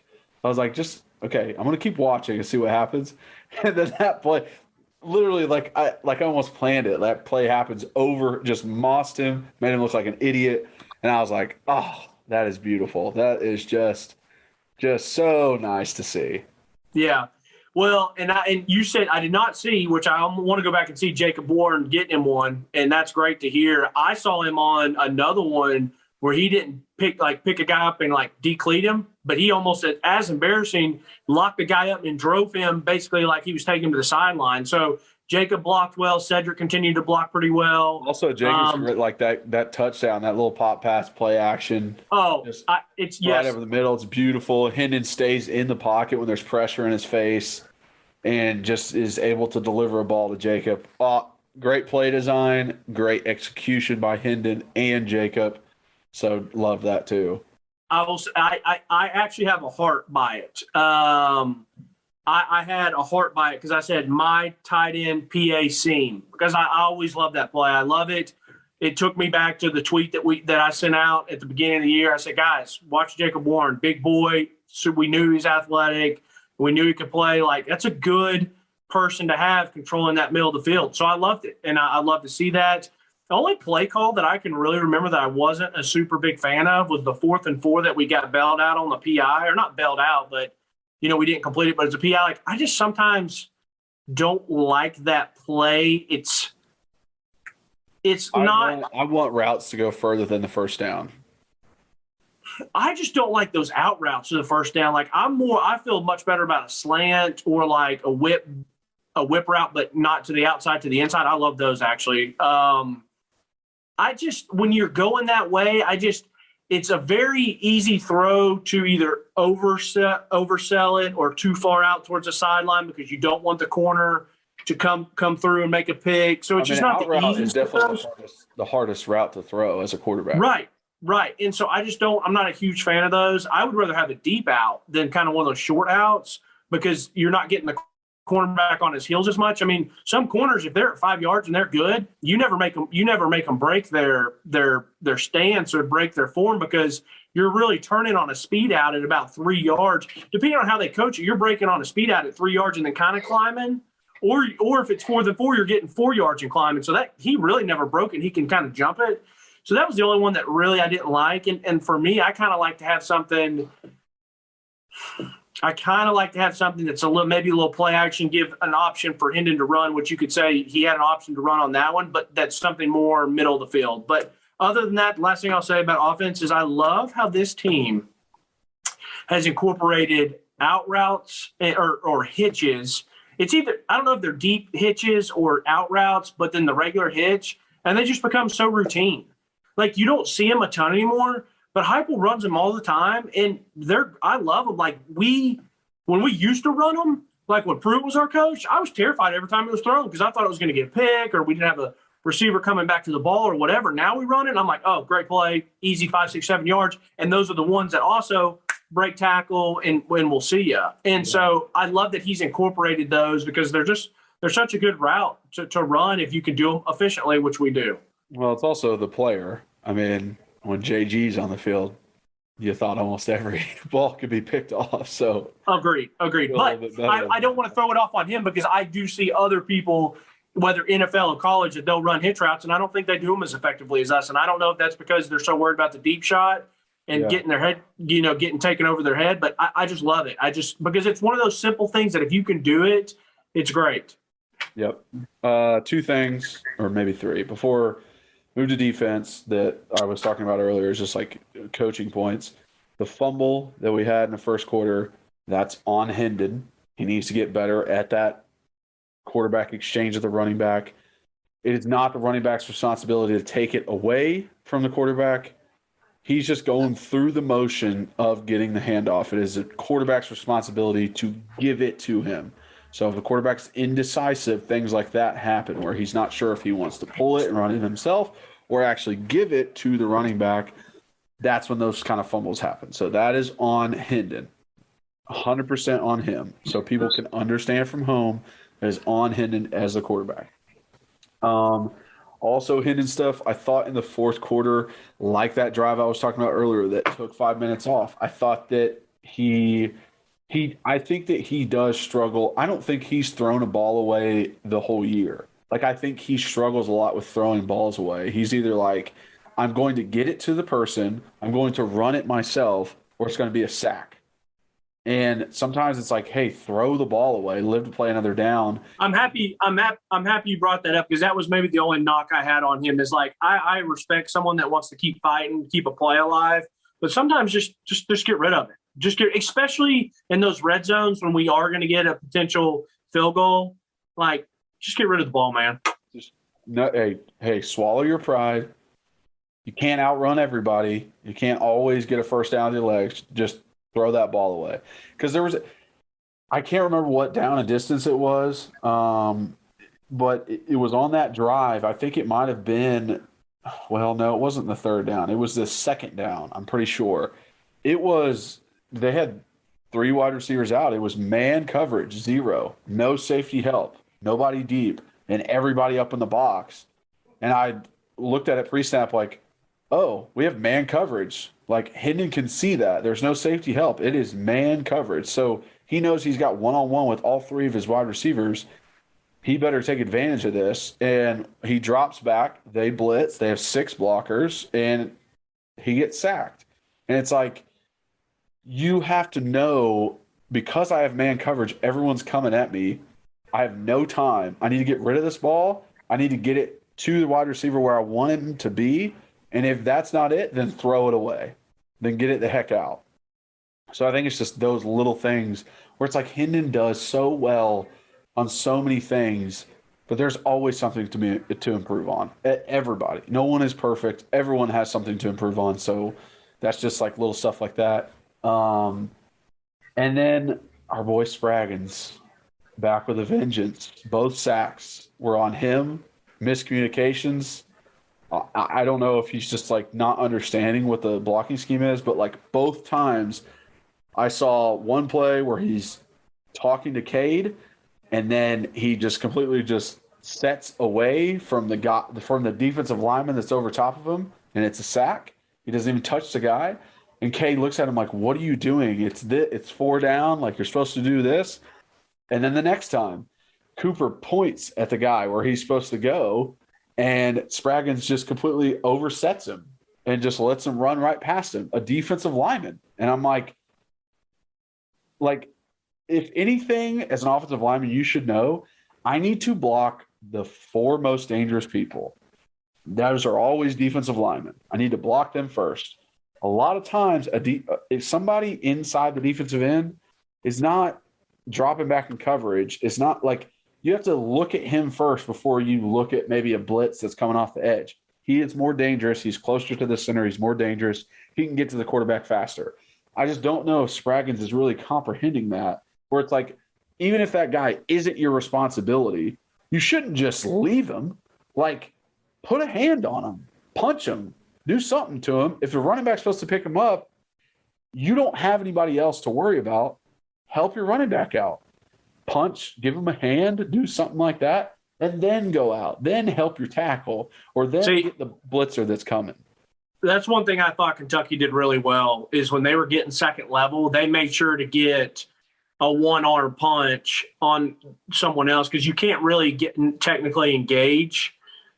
I was like, okay, I'm going to keep watching and see what happens. And then that play, literally, I almost planned it. That play happens over, just mossed him, made him look like an idiot. And I was like, oh, that is beautiful. That is just so nice to see. Yeah. Well, and you said I did not see, which I want to go back and see Jacob Warren getting him one, and that's great to hear. I saw him on another one where he didn't pick a guy up and decleat him, but he almost, as embarrassing, locked the guy up and drove him basically like he was taking him to the sideline. So Jacob blocked well. Cedric continued to block pretty well. Also, Jacob's that touchdown, that little pop pass play action. Oh, it's right over the middle. It's beautiful. Hendon stays in the pocket when there's pressure in his face and just is able to deliver a ball to Jacob. Great play design, great execution by Hendon and Jacob. So love that too. I actually have a heart by it. I had a heart by it because I said my tight end PA seam, because I always love that play. I love it. It took me back to the tweet that I sent out at the beginning of the year. I said, guys, watch Jacob Warren, big boy. So we knew he's athletic. We knew he could play. That's a good person to have controlling that middle of the field. So I loved it, and I love to see that. The only play call that I can really remember that I wasn't a super big fan of was the 4th and 4 that we got bailed out on the PI, or not bailed out, but we didn't complete it, but it's a PI. I just sometimes don't like that play. It's not. I want routes to go further than the first down. I just don't like those out routes to the first down. I feel much better about a slant or a whip route, but not to the outside, to the inside. I love those actually. When you're going that way, it's a very easy throw to either oversell it or too far out towards the sideline because you don't want the corner to come through and make a pick. So it's just not the easiest. Is definitely the hardest route to throw as a quarterback. Right. And so I'm not a huge fan of those. I would rather have a deep out than kind of one of those short outs because you're not getting the cornerback on his heels as much. I mean, some corners, if they're at 5 yards and they're good, you never make them break their stance or break their form because you're really turning on a speed out at about 3 yards. Depending on how they coach it, you're breaking on a speed out at 3 yards and then kind of climbing. Or if it's 4th and 4, you're getting 4 yards and climbing. So that he really never broke it. He can kind of jump it. So that was the only one that really I didn't like. And for me, I kind of like to have something that's maybe a little play action, give an option for Hendon to run, which you could say he had an option to run on that one, but that's something more middle of the field. But other than that, the last thing I'll say about offense is I love how this team has incorporated out routes or hitches. It's either, I don't know if they're deep hitches or out routes, but then the regular hitch, and they just become so routine. You don't see them a ton anymore, but Heupel runs them all the time, and I love them. When we used to run them, when Pruitt was our coach, I was terrified every time it was thrown because I thought it was going to get a pick or we didn't have a receiver coming back to the ball or whatever. Now we run it, and I'm like, oh, great play, easy 5, 6, 7 yards, and those are the ones that also break tackle and we'll see you. And so I love that he's incorporated those because they're such a good route to run if you can do them efficiently, which we do. Well, it's also the player. I mean, when JG's on the field, you thought almost every ball could be picked off. So agreed. But I don't want to throw it off on him because I do see other people, whether NFL or college, that they'll run hitch routes, and I don't think they do them as effectively as us. And I don't know if that's because they're so worried about the deep shot and getting their head, getting taken over their head. But I just love it. Because it's one of those simple things that if you can do it, it's great. Yep. 2 things, or maybe 3, before move to defense that I was talking about earlier is just coaching points. The fumble that we had in the first quarter, that's on Hendon. He needs to get better at that quarterback exchange with the running back. It is not the running back's responsibility to take it away from the quarterback. He's just going through the motion of getting the handoff. It is the quarterback's responsibility to give it to him. So if the quarterback's indecisive, things like that happen where he's not sure if he wants to pull it and run it himself or actually give it to the running back. That's when those kind of fumbles happen. So that is on Hendon, 100% on him. So people can understand from home that is on Hendon as the quarterback. Also, hidden stuff. I thought in the fourth quarter, like that drive I was talking about earlier that took 5 minutes off, I thought that I think that he does struggle. I don't think he's thrown a ball away the whole year. Like, I think he struggles a lot with throwing balls away. He's either like, I'm going to get it to the person, I'm going to run it myself, or it's going to be a sack. And sometimes it's like, hey, throw the ball away, live to play another down. I'm happy you brought that up, because that was maybe the only knock I had on him is like, I respect someone that wants to keep fighting, keep a play alive, but sometimes just get rid of it. Especially in those red zones when we are going to get a potential field goal, like, just get rid of the ball, man. Hey, swallow your pride. You can't outrun everybody. You can't always get a first down with your legs. Just throw that ball away. Because I can't remember what down and distance it was, but it was on that drive. I think it might have been, well, no, it wasn't the third down. It was the second down, I'm pretty sure. They had 3 wide receivers out. It was man coverage, 0, no safety help, nobody deep, and everybody up in the box. And I looked at it pre-snap like, oh, we have man coverage. Like, Hendon can see that. There's no safety help. It is man coverage. So he knows he's got one-on-one with all 3 of his wide receivers. He better take advantage of this. And he drops back. They blitz. They have 6 blockers, and he gets sacked. And it's like, you have to know, because I have man coverage, everyone's coming at me. I have no time. I need to get rid of this ball. I need to get it to the wide receiver where I want him to be. And if that's not it, then throw it away. Then get it the heck out. So I think it's just those little things where it's like Hendon does so well on so many things, but there's always something to improve on. Everybody. No one is perfect. Everyone has something to improve on. So that's just like little stuff like that. And then our boy Spraggins, back with a vengeance. Both sacks were on him. Miscommunications. I don't know if he's just like not understanding what the blocking scheme is, but like both times I saw one play where he's talking to Cade, and then he just completely just sets away from the defensive lineman that's over top of him, and it's a sack. He doesn't even touch the guy. And Cade looks at him like, what are you doing? It's 4 down. Like, you're supposed to do this. And then the next time, Cooper points at the guy where he's supposed to go, and Spraggins just completely oversets him and just lets him run right past him, a defensive lineman. And I'm like, if anything, as an offensive lineman, you should know, I need to block the 4 most dangerous people. Those are always defensive linemen. I need to block them first. A lot of times, if somebody inside the defensive end is not dropping back in coverage, it's not like you have to look at him first before you look at maybe a blitz that's coming off the edge. He is more dangerous. He's closer to the center. He's more dangerous. He can get to the quarterback faster. I just don't know if Spraggins is really comprehending that, where it's like, even if that guy isn't your responsibility, you shouldn't just leave him. Like, put a hand on him, punch him, do something to him. If the running back's supposed to pick him up, you don't have anybody else to worry about. Help your running back out. Punch, give him a hand, do something like that, and then go out. Then help your tackle, or then get the blitzer that's coming. That's one thing I thought Kentucky did really well is when they were getting second level, they made sure to get a one-arm punch on someone else, because you can't really technically engage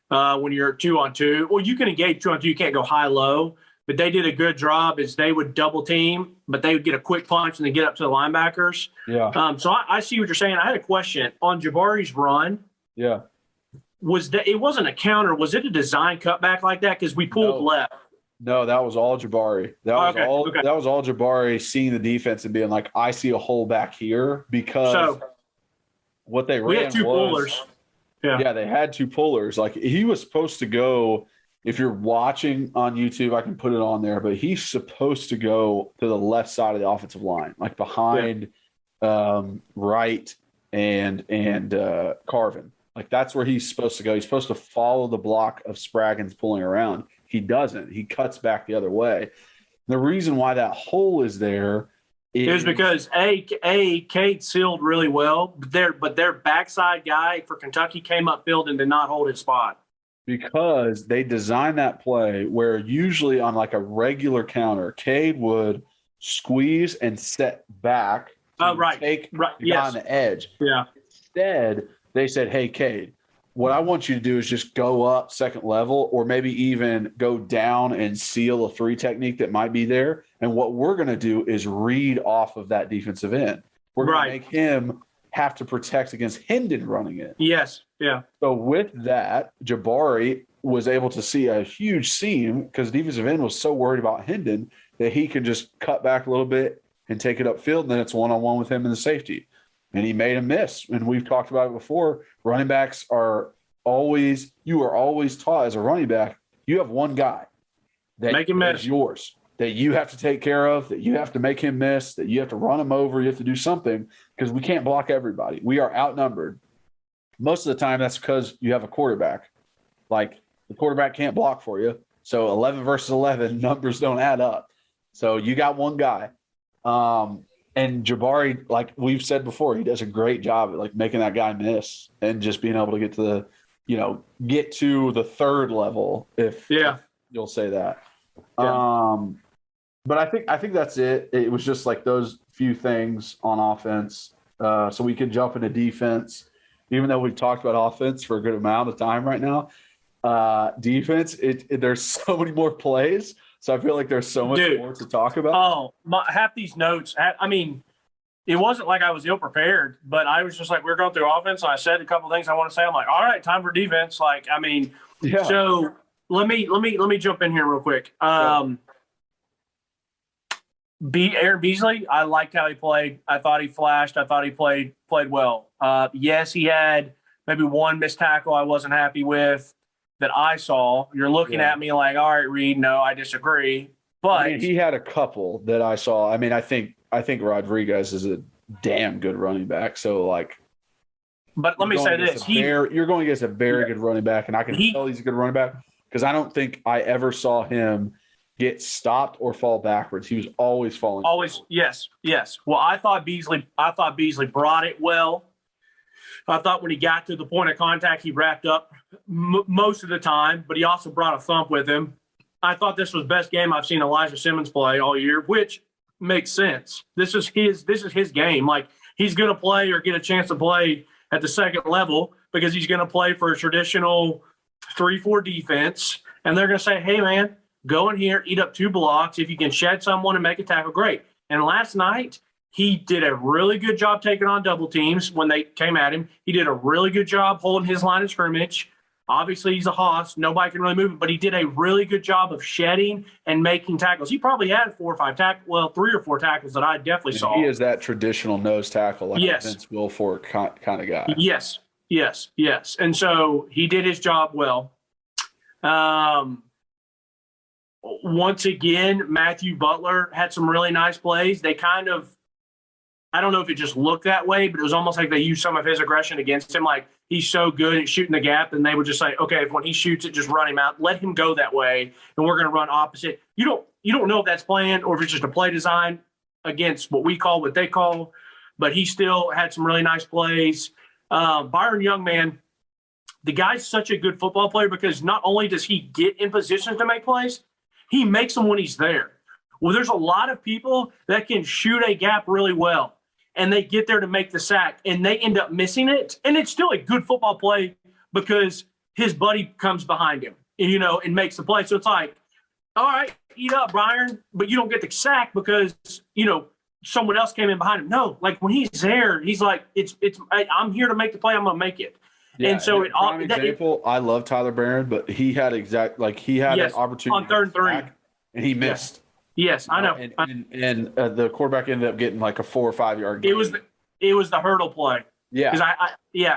when you're 2-on-2. Well, you can engage 2-on-2. You can't go high-low. But they did a good job is they would double team, but they would get a quick punch and then get up to the linebackers. Yeah. So I see what you're saying. I had a question on Jabari's run. Yeah. It wasn't a counter. Was it a design cutback like that? Because we pulled left. No, that was all Jabari. That was all Jabari seeing the defense and being like, I see a hole back here, because what they ran, we had 2 pullers. Yeah, they had 2 pullers. Like, he was supposed to go. If you're watching on YouTube, I can put it on there, but he's supposed to go to the left side of the offensive line, like behind Wright and Carvin. Like, that's where he's supposed to go. He's supposed to follow the block of Spraggins pulling around. He doesn't. He cuts back the other way. The reason why that hole is there is because Cade sealed really well, but their backside guy for Kentucky came upfield and did not hold his spot. because they designed that play where usually on like a regular counter, Cade would squeeze and set back to take the guy on the edge. Yeah. Instead, they said, hey, Cade, what I want you to do is just go up second level or maybe even go down and seal a three technique that might be there. And what we're going to do is read off of that defensive end. We're going to make him have to protect against Hendon running it. Yes. Yeah. So with that, Jabari was able to see a huge seam because defensive end was so worried about Hendon that he could just cut back a little bit and take it upfield. And then it's one-on-one with him in the safety. And he made a miss. And we've talked about it before. Running backs are always taught as a running back, you have one guy that is yours, that you have to take care of, that you have to make him miss, that you have to run him over, you have to do something because we can't block everybody. We are outnumbered. Most of the time, that's because you have a quarterback. Like, the quarterback can't block for you. So 11 versus 11, numbers don't add up. So you got one guy. And Jabari, like we've said before, he does a great job at like making that guy miss and just being able to get to the third level, if you'll say that. Yeah. But I think that's it. It was just like those few things on offense. So we can jump into defense, even though we've talked about offense for a good amount of time right now. Defense, there's so many more plays. So I feel like there's so much more to talk about. Half these notes, I mean, it wasn't like I was ill prepared, but I was just like, we're going through offense. And I said a couple of things I want to say. I'm like, all right, time for defense. Like, I mean, so let me jump in here real quick. Aaron Beasley, I liked how he played. I thought he flashed. I thought he played well. Yes, he had maybe one missed tackle I wasn't happy with that I saw. You're looking at me like, all right, Reed, no, I disagree. But he had a couple that I saw. I mean, I think Rodriguez is a damn good running back. So like, but let me say this: you're going against a very good running back, and I can tell he's a good running back because I don't think I ever saw him get stopped or fall backwards. He was always falling. Always, yes. Well, I thought Beasley brought it well. I thought when he got to the point of contact, he wrapped up most of the time, but he also brought a thump with him. I thought this was the best game I've seen Elijah Simmons play all year, which makes sense. This is his game. Like, he's going to play or get a chance to play at the second level because he's going to play for a traditional 3-4 defense. And they're going to say, hey, man, go in here, eat up 2 blocks. If you can shed someone and make a tackle, great. And last night, he did a really good job taking on double teams when they came at him. He did a really good job holding his line of scrimmage. Obviously, he's a hoss. Nobody can really move him, but he did a really good job of shedding and making tackles. He probably had 3 or 4 tackles that I definitely saw. He is that traditional nose tackle, like a Vince Wilfork kind of guy. Yes. And so he did his job well. Once again, Matthew Butler had some really nice plays. They kind of, I don't know if it just looked that way, but it was almost like they used some of his aggression against him. Like, he's so good at shooting the gap, and they would just say, okay, if when he shoots it, just run him out. Let him go that way, and we're going to run opposite. You don't know if that's planned or if it's just a play design against what we call, what they call. But he still had some really nice plays. Byron Young, man, the guy's such a good football player because not only does he get in positions to make plays, he makes them when he's there. Well, there's a lot of people that can shoot a gap really well, and they get there to make the sack, and they end up missing it. And it's still a good football play because his buddy comes behind him, and makes the play. So it's like, all right, eat up, Byron, but you don't get the sack because, someone else came in behind him. No, like when he's there, he's like, I'm here to make the play. I'm going to make it. Yeah, and so I love Tyler Barron, but he had an opportunity on 3rd and 3, and he missed. Yes, I know. And the quarterback ended up getting like a 4 or 5 yard gain. It was the hurdle play. Yeah.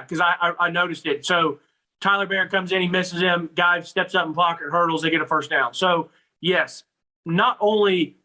Because I noticed it. So Tyler Barron comes in, he misses him. Guy steps up in pocket, hurdles, they get a first down. So yes, not only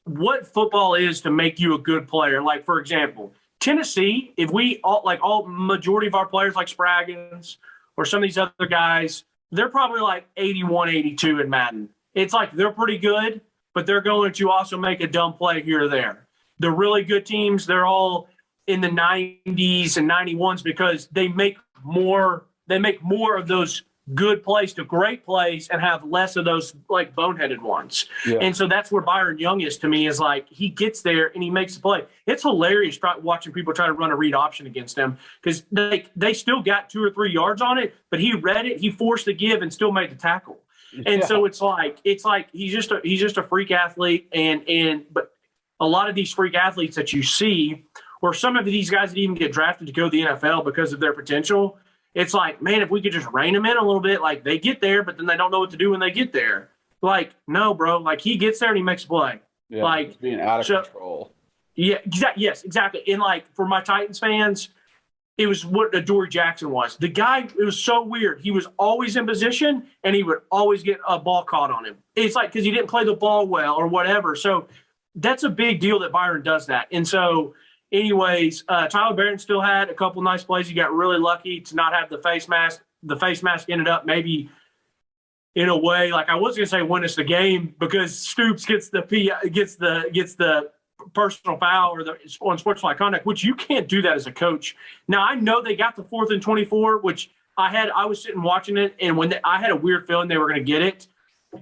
what football is to make you a good player. Like, for example, Tennessee, if we all majority of our players like Spraggins or some of these other guys, they're probably like 81, 82 in Madden. It's like they're pretty good, but they're going to also make a dumb play here or there. The really good teams, they're all in the 90s and 91s because they make more of those good plays to great plays and have less of those like boneheaded ones. Yeah. And so that's where Byron Young is to me, is like he gets there and he makes the play. It's hilarious watching people try to run a read option against him because they still got 2 or 3 yards on it, but he read it, he forced the give and still made the tackle. And so it's like he's just a freak athlete, but a lot of these freak athletes that you see, or some of these guys that even get drafted to go to the NFL because of their potential, it's like, man, if we could just rein them in a little bit, like they get there, but then they don't know what to do when they get there. Like, no, bro, like he gets there and he makes a play. Yeah, like being out of control. Yeah, yes, exactly. And like for my Titans fans, it was what Adoree Jackson was. The guy, it was so weird. He was always in position and he would always get a ball caught on him. It's like because he didn't play the ball well or whatever. So that's a big deal that Byron does that. And so anyways, Tyler Barron still had a couple nice plays. He got really lucky to not have the face mask. The face mask ended up maybe in a way, like I was going to say win us the game because Stoops gets the personal foul or the on sportsmanlike conduct, which you can't do that as a coach. Now I know they got the 4th and 24, which I was sitting watching it, and when I had a weird feeling they were going to get it,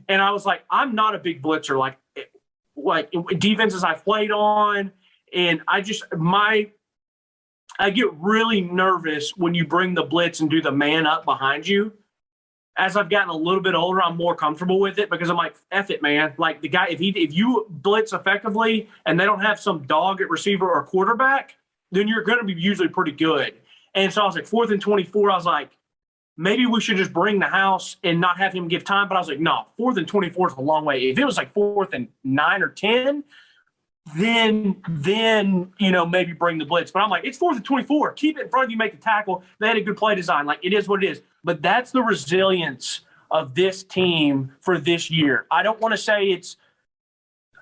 and I was like, I'm not a big blitzer like defenses I've played on. And I get really nervous when you bring the blitz and do the man up behind you. As I've gotten a little bit older, I'm more comfortable with it because I'm like, F it, man. Like the guy, if you blitz effectively and they don't have some dog at receiver or quarterback, then you're going to be usually pretty good. And so I was like, 4th and 24, I was like, maybe we should just bring the house and not have him give time. But I was like, no, 4th and 24 is a long way. If it was like 4th and 9 or 10, then maybe bring the blitz. But I'm like, it's 4th and 24. Keep it in front of you, make the tackle. They had a good play design. Like, it is what it is. But that's the resilience of this team for this year. I don't want to say it's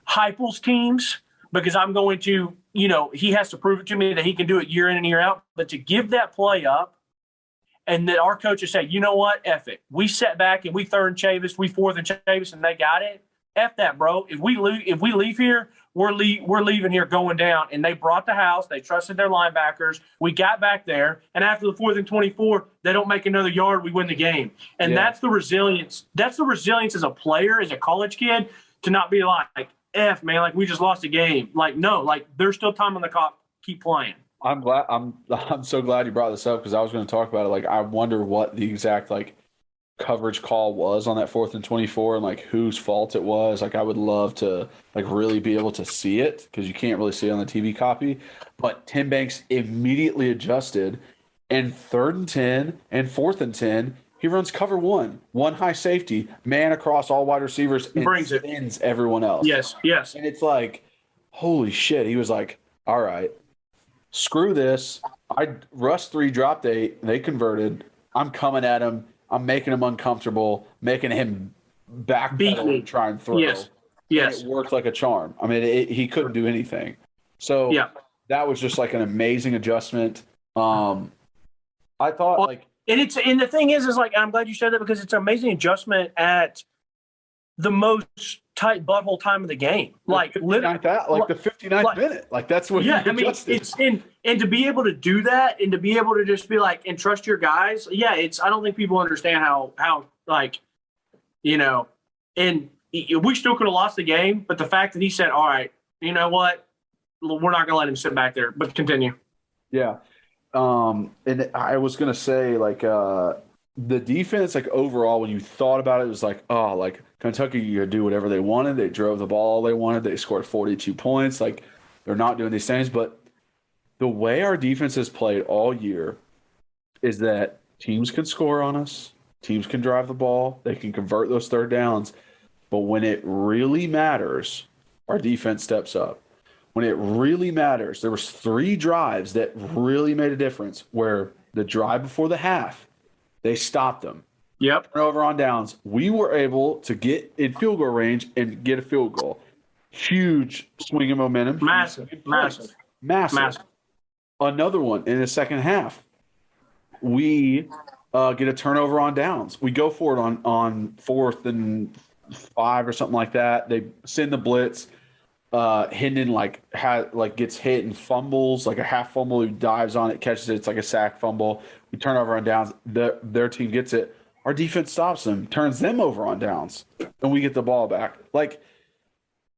Heupel's teams because I'm going to, he has to prove it to me that he can do it year in and year out. But to give that play up and that our coaches say, you know what, F it. We sat back and we 3rd and Chavis, we 4th and Chavis, and they got it. F that, bro. If we leave here, we're leaving here going down. And they brought the house. They trusted their linebackers. We got back there. And after the 4th and 24, they don't make another yard. We win the game. And that's the resilience. That's the resilience as a player, as a college kid, to not be like, F, man, like we just lost a game. Like, no, like there's still time on the clock. Keep playing. I'm so glad you brought this up because I was going to talk about it. Like, I wonder what the exact, coverage call was on that 4th and 24 and whose fault it was. I would love to really be able to see it because you can't really see it on the TV copy. But Tim Banks immediately adjusted, and 3rd and 10 and 4th and 10, he runs cover one high safety, man across all wide receivers, and brings it, spins everyone else. Yes. And it's like, holy shit. He was like, all right, screw this. I rushed 3, dropped 8. They converted. I'm coming at him. I'm making him uncomfortable, making him backpedal and try and throw. Yes. And it worked like a charm. I mean, he couldn't do anything. So that was just an amazing adjustment. I thought and the thing is I'm glad you said that because it's an amazing adjustment at the most tight butthole time of the game. The 59th minute. That's what it's and to be able to do that and to be able to just be and trust your guys. Yeah, I don't think people understand how and we still could have lost the game, but the fact that he said, all right, you know what? We're not going to let him sit back there, but continue. Yeah. And I was going to say the defense, overall, when you thought about it, it was Kentucky, you could do whatever they wanted. They drove the ball all they wanted. They scored 42 points. They're not doing these things. But the way our defense has played all year is that teams can score on us. Teams can drive the ball. They can convert those 3rd downs. But when it really matters, our defense steps up. When it really matters, there was 3 drives that really made a difference where the drive before the half, they stopped them. Yep. Turnover on downs. We were able to get in field goal range and get a field goal. Huge swing of momentum. Massive. Another one in the second half. We get a turnover on downs. We go for it on 4th and 5 or something like that. They send the blitz. Hendon gets hit and fumbles, a half fumble. He dives on it, catches it. It's a sack fumble. We turn over on downs. Their team gets it. Our defense stops them, turns them over on downs, and we get the ball back. Like,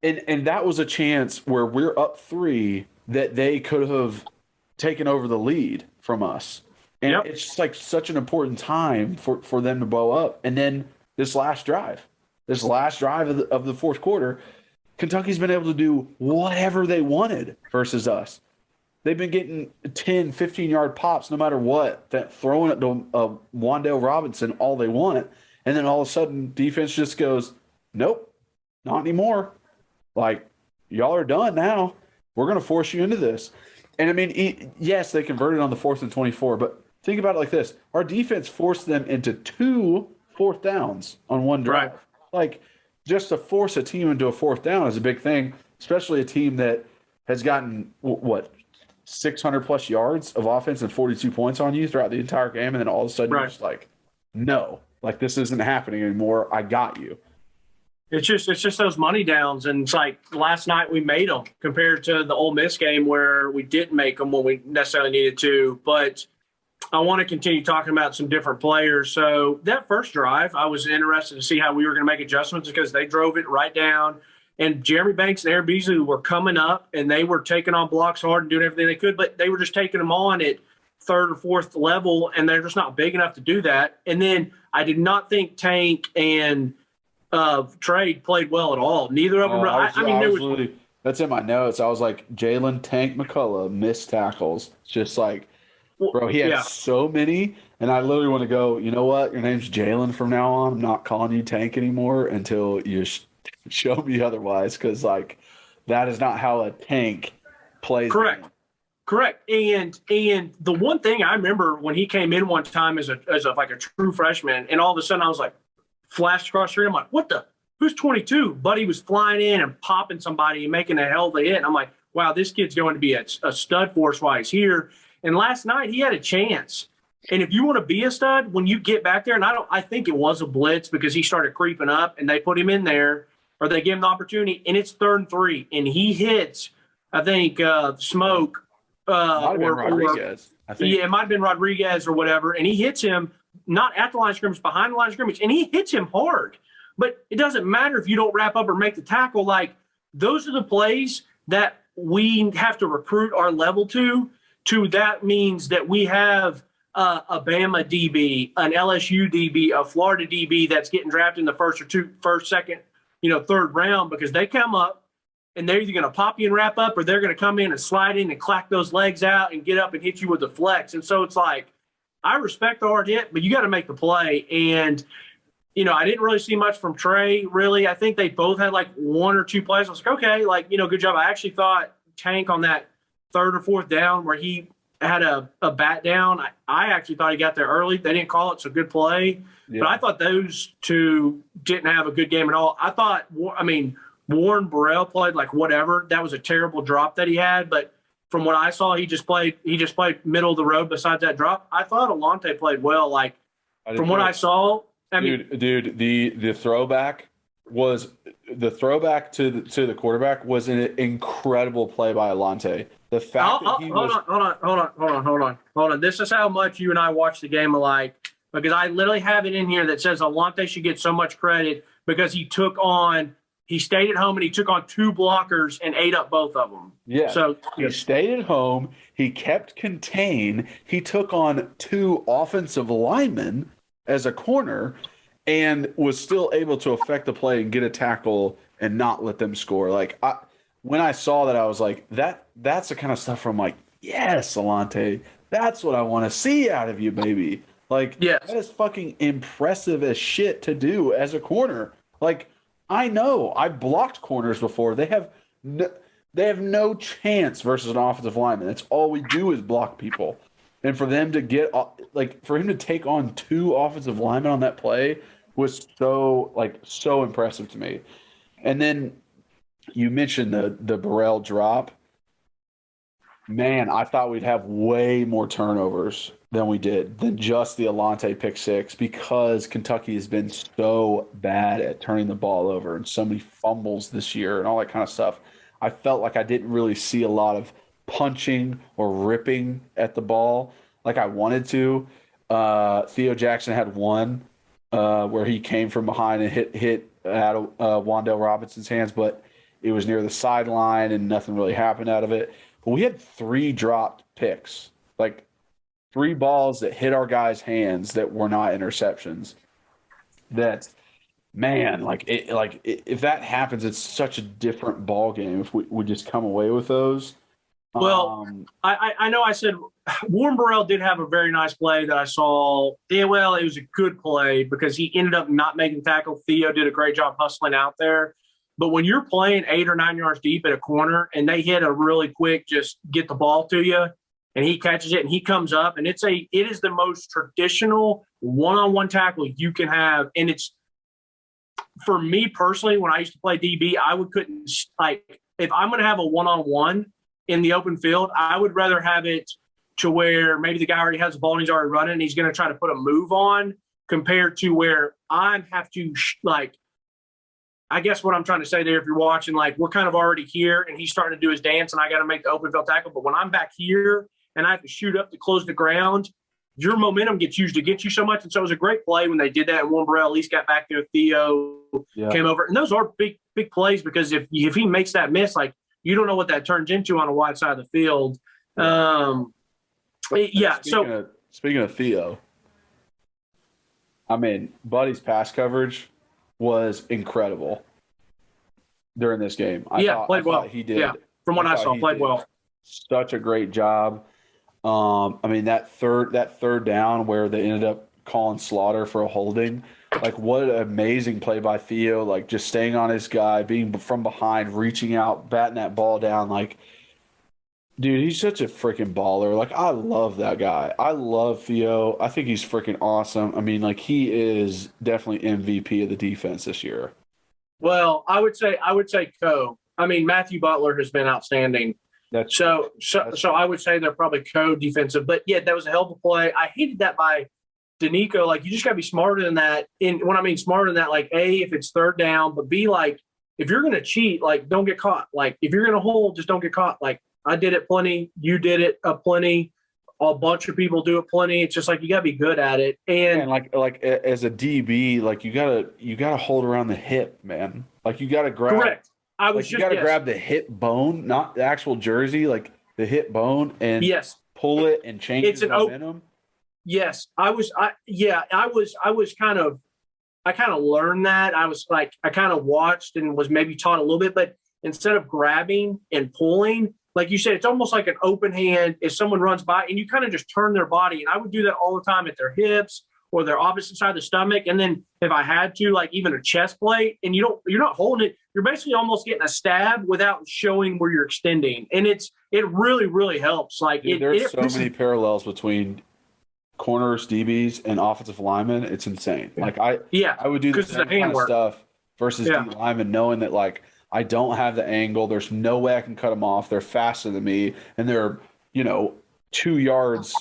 and that was a chance where we're up 3 that they could have taken over the lead from us. And it's just like such an important time for them to blow up. And then this last drive of the fourth quarter, Kentucky's been able to do whatever they wanted versus us. They've been getting 10, 15-yard pops no matter what, that throwing it to Wan'Dale Robinson all they want. And then all of a sudden, defense just goes, nope, not anymore. Like, y'all are done now. We're going to force you into this. And, I mean, yes, they converted on the 4th and 24, but think about it like this. Our defense forced them into 2 fourth downs on one drive. Right. Like, just to force a team into a 4th down is a big thing, especially a team that has gotten, 600-plus yards of offense and 42 points on you throughout the entire game, and then all of a sudden you're just like, no, like this isn't happening anymore. I got you. It's just those money downs, and it's like last night we made them compared to the Ole Miss game where we didn't make them when we necessarily needed to. But I want to continue talking about some different players. So that first drive, I was interested to see how we were going to make adjustments because they drove it right down. And Jeremy Banks and Aaron Beasley were coming up, and they were taking on blocks hard and doing everything they could, but they were just taking them on at 3rd or 4th level, and they're just not big enough to do that. And then I did not think Tank and Trey played well at all. Neither of them. That's in my notes. I was like, Jalen Tank McCullough missed tackles. It's just like, bro, he had so many, and I literally want to go, you know what? Your name's Jalen from now on. I'm not calling you Tank anymore until you show me otherwise, because like that is not how a tank plays. Correct. And the one thing I remember when he came in one time as a true freshman, and all of a sudden I was like, flashed across the screen. I'm like, what the? Who's 22? Buddy was flying in and popping somebody and making a hell of a hit. And I'm like, wow, this kid's going to be a stud for us while he's here. And last night he had a chance. And if you want to be a stud, when you get back there, and I think it was a blitz because he started creeping up and they put him in there, or they gave him the opportunity, and it's 3rd and 3, and he hits, I think, Smoke. Might have been Rodriguez. I think. Yeah, it might have been Rodriguez or whatever, and he hits him not at the line of scrimmage, behind the line of scrimmage, and he hits him hard. But it doesn't matter if you don't wrap up or make the tackle. Like, those are the plays that we have to recruit our level to. That means that we have a Bama DB, an LSU DB, a Florida DB that's getting drafted in the first, second, 3rd round, because they come up and they're either going to pop you and wrap up, or they're going to come in and slide in and clack those legs out and get up and hit you with the flex. And so it's like, I respect the hard hit, but you got to make the play. And, I didn't really see much from Trey, really. I think they both had like 1 or 2 plays. I was like, okay, good job. I actually thought Tank on that 3rd or 4th down where he had a bat down, I actually thought he got there early. They didn't call it, so good play. Yeah. But I thought those two didn't have a good game at all. I thought, Warren Burrell played like whatever. That was a terrible drop that he had. But from what I saw, he just played middle of the road besides that drop. I thought Alante played well. Like, from what I saw, dude, the throwback to the quarterback was an incredible play by Alante. The fact that he was hold on. This is how much you and I watch the game alike, because I literally have it in here that says Alante should get so much credit because he stayed at home and he took on 2 blockers and ate up both of them. Yeah. So he stayed at home. He kept contained. He took on 2 offensive linemen as a corner and was still able to affect the play and get a tackle and not let them score. Like, when I saw that, I was like, that's the kind of stuff where I'm like, yes, Alante, that's what I want to see out of you, baby. Like, yes. That is fucking impressive as shit to do as a corner. Like, I know I've blocked corners before. They have no chance versus an offensive lineman. That's all we do is block people. And for them to for him to take on 2 offensive linemen on that play was so impressive to me. And then you mentioned the Burrell drop. Man, I thought we'd have way more turnovers than just the Alante pick 6, because Kentucky has been so bad at turning the ball over and so many fumbles this year and all that kind of stuff. I felt like I didn't really see a lot of punching or ripping at the ball like I wanted to. Theo Jackson had 1. where he came from behind and hit out of Wan'Dale Robinson's hands, but it was near the sideline and nothing really happened out of it. But we had 3 dropped picks, like 3 balls that hit our guys' hands that were not interceptions. That, man, if that happens, it's such a different ball game if we just come away with those. Well, I know I said Warren Burrell did have a very nice play that I saw. Yeah, well, it was a good play because he ended up not making tackle. Theo did a great job hustling out there. But when you're playing 8 or 9 yards deep at a corner and they hit a really quick, just get the ball to you, and he catches it and he comes up, and it is the most traditional one-on-one tackle you can have. And it's, for me personally, when I used to play DB, if I'm going to have a one-on-one in the open field, I would rather have it to where maybe the guy already has the ball and he's already running and he's going to try to put a move on, compared to where I have to I guess what I'm trying to say there, if you're watching, we're kind of already here and he's starting to do his dance and I got to make the open field tackle. But when I'm back here and I have to shoot up to close the ground, your momentum gets used against you so much. And so it was a great play when they did that. And Warren Burrell at least got back there. Theo came over. And those are big, big plays, because if he makes that miss, you don't know what that turns into on a wide side of the field. Speaking of Theo, I mean, Buddy's pass coverage was incredible during this game. Played well. He did. Yeah, from what I saw, played well. Such a great job. I mean, that third down where they ended up calling Slaughter for a holding, what an amazing play by Theo, just staying on his guy, being from behind, reaching out, batting that ball down. Dude, he's such a freaking baller. I love that guy. I love Theo. I think he's freaking awesome. I mean, he is definitely MVP of the defense this year. Well, I would say I mean, Matthew Butler has been outstanding. So I would say they're probably co-defensive. But, yeah, that was a hell of a play. I hated that by Danico. You just got to be smarter than that. And when I mean smarter than that, A, if it's third down, but B, if you're going to cheat, don't get caught. If you're going to hold, just don't get caught. I did it plenty. You did it plenty. A bunch of people do it plenty. It's just you got to be good at it. And as a DB, you gotta hold around the hip, man. You gotta grab. Correct. Grab the hip bone, not the actual jersey, the hip bone, and pull it and change the momentum. Yes, I kind of learned that. I kind of watched and was maybe taught a little bit, but instead of grabbing and pulling, like you said, it's almost like an open hand. If someone runs by and you kind of just turn their body, and I would do that all the time at their hips or their opposite side of the stomach. And then if I had to, even a chest plate, and you're not holding it, you're basically almost getting a stab without showing where you're extending. And it really, really helps. There's so many parallels between corners, DBs, and offensive linemen. It's insane. I would do the same kind of stuff versus D linemen, knowing that I don't have the angle. There's no way I can cut them off. They're faster than me, and they're 2 yards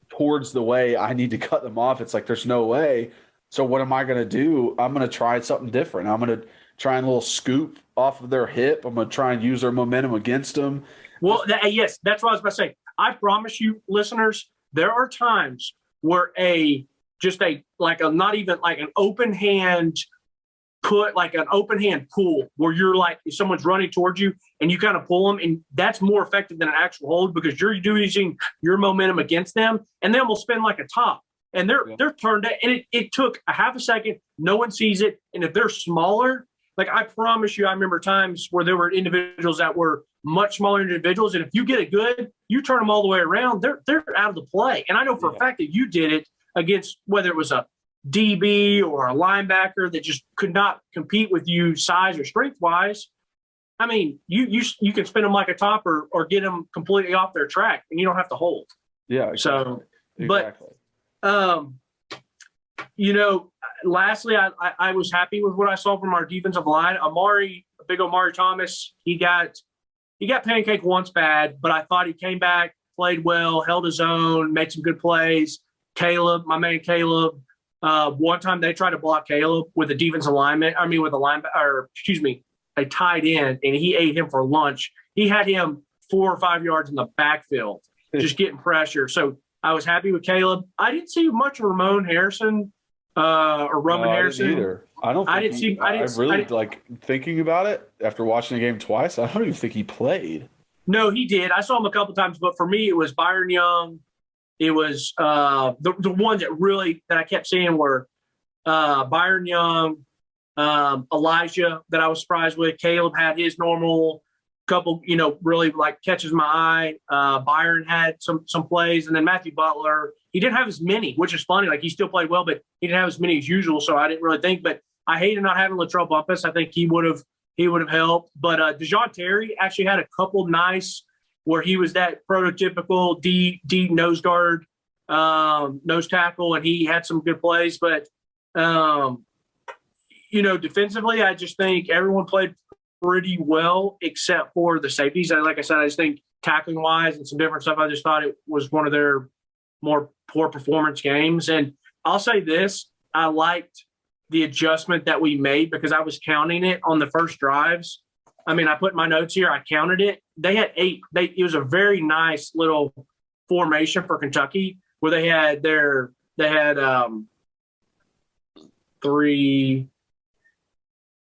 towards the way I need to cut them off. It's there's no way. So what am I going to do? I'm going to try something different. I'm going to try a little scoop off of their hip. I'm going to try and use their momentum against them. Well, yes, that's what I was about to say. I promise you, listeners, there are times where not even an open hand an open hand pull, where you're if someone's running towards you and you kind of pull them, and that's more effective than an actual hold, because you're using your momentum against them, and then we'll spin like a top, and they're turned out, and it took a half a second. No one sees it. And if they're smaller, I promise you, I remember times where there were individuals that were much smaller individuals, and if you get it good, you turn them all the way around, they're out of the play. And I know for a fact that you did it against, whether it was a DB or a linebacker that just could not compete with you size or strength wise. I mean, you can spin them like a top or get them completely off their track, and you don't have to hold. Yeah. Exactly. Lastly, I was happy with what I saw from our defensive line. Amari Thomas, he got pancaked once bad, but I thought he came back, played well, held his own, made some good plays. My man Caleb, one time they tried to block Caleb with a defensive lineman. A tight end, and he ate him for lunch. He had him 4 or 5 yards in the backfield, just getting pressure. So I was happy with Caleb. I didn't see much of Ramon Harrison. or Roman No, Harrison. I didn't either. I don't. I didn't see. I didn't. Like thinking about it after watching the game twice. I don't even think he played. No, he did. I saw him a couple times, but for me, it was Byron Young. It was the ones that I kept seeing were Byron Young, Elijah that I was surprised with. Caleb had his normal couple, really like catches my eye. Byron had some plays, and then Matthew Butler. He didn't have as many, which is funny. Like he still played well, but he didn't have as many as usual. So I didn't really think. But I hated not having Latrell Bumpus. I think he would have helped. But DeJounte Terry actually had a couple nice where he was that prototypical D nose guard, nose tackle, and he had some good plays. But defensively, I just think everyone played pretty well except for the safeties. And like I said, I just think tackling wise and some different stuff, I just thought it was one of their more poor performance games. And I'll say this, I liked the adjustment that we made because I was counting it on the first drives. I mean, I put my notes here, I counted it. They had 8. It was a very nice little formation for Kentucky where they had 3,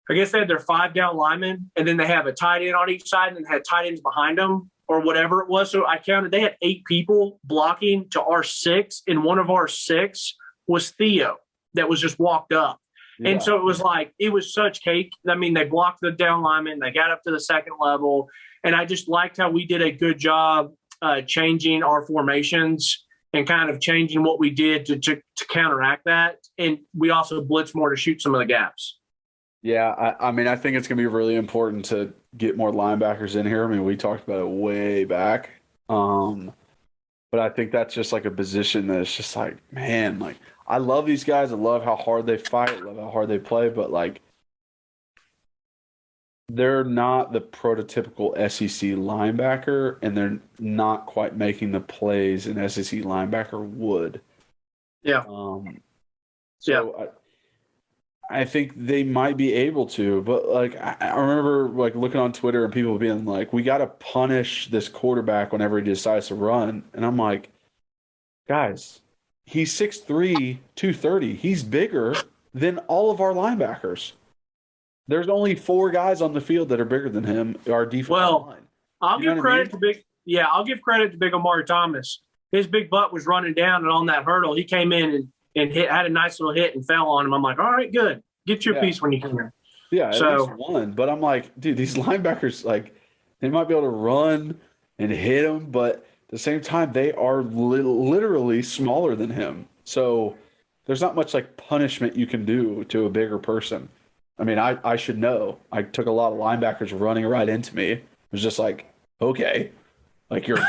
I guess they had their 5 down linemen, and then they have a tight end on each side, and then had tight ends behind them or whatever it was. So I counted, they had 8 people blocking to our 6, and one of our 6 was Theo that was just walked up. Yeah. And so it was such cake. I mean, they blocked the down lineman, they got up to the second level, and I just liked how we did a good job changing our formations and kind of changing what we did to counteract that. And we also blitzed more to shoot some of the gaps. Yeah, I mean, I think it's going to be really important to get more linebackers in here. I mean, we talked about it way back. But I think that's just like a position that it's just like, man, like I love these guys. I love how hard they fight. I love how hard they play. But like, they're not the prototypical SEC linebacker, and they're not quite making the plays an SEC linebacker would. Yeah. I think they might be able to, but like I remember like looking on Twitter and people being like, "We got to punish this quarterback whenever he decides to run," and I'm like, guys, he's 6'3", 230. He's bigger than all of our linebackers. There's only 4 guys on the field that are bigger than him. Our defensive line. I'll give credit to Big Amari Thomas. His big butt was running down, and on that hurdle, he came in and had a nice little hit and fell on him. I'm like, all right, good. Get your piece when you come in. Yeah, at least one. But I'm like, dude, these linebackers, like, they might be able to run and hit him, but at the same time, they are literally smaller than him. So there's not much, like, punishment you can do to a bigger person. I mean, I should know. I took a lot of linebackers running right into me. It was just like, okay, like, you're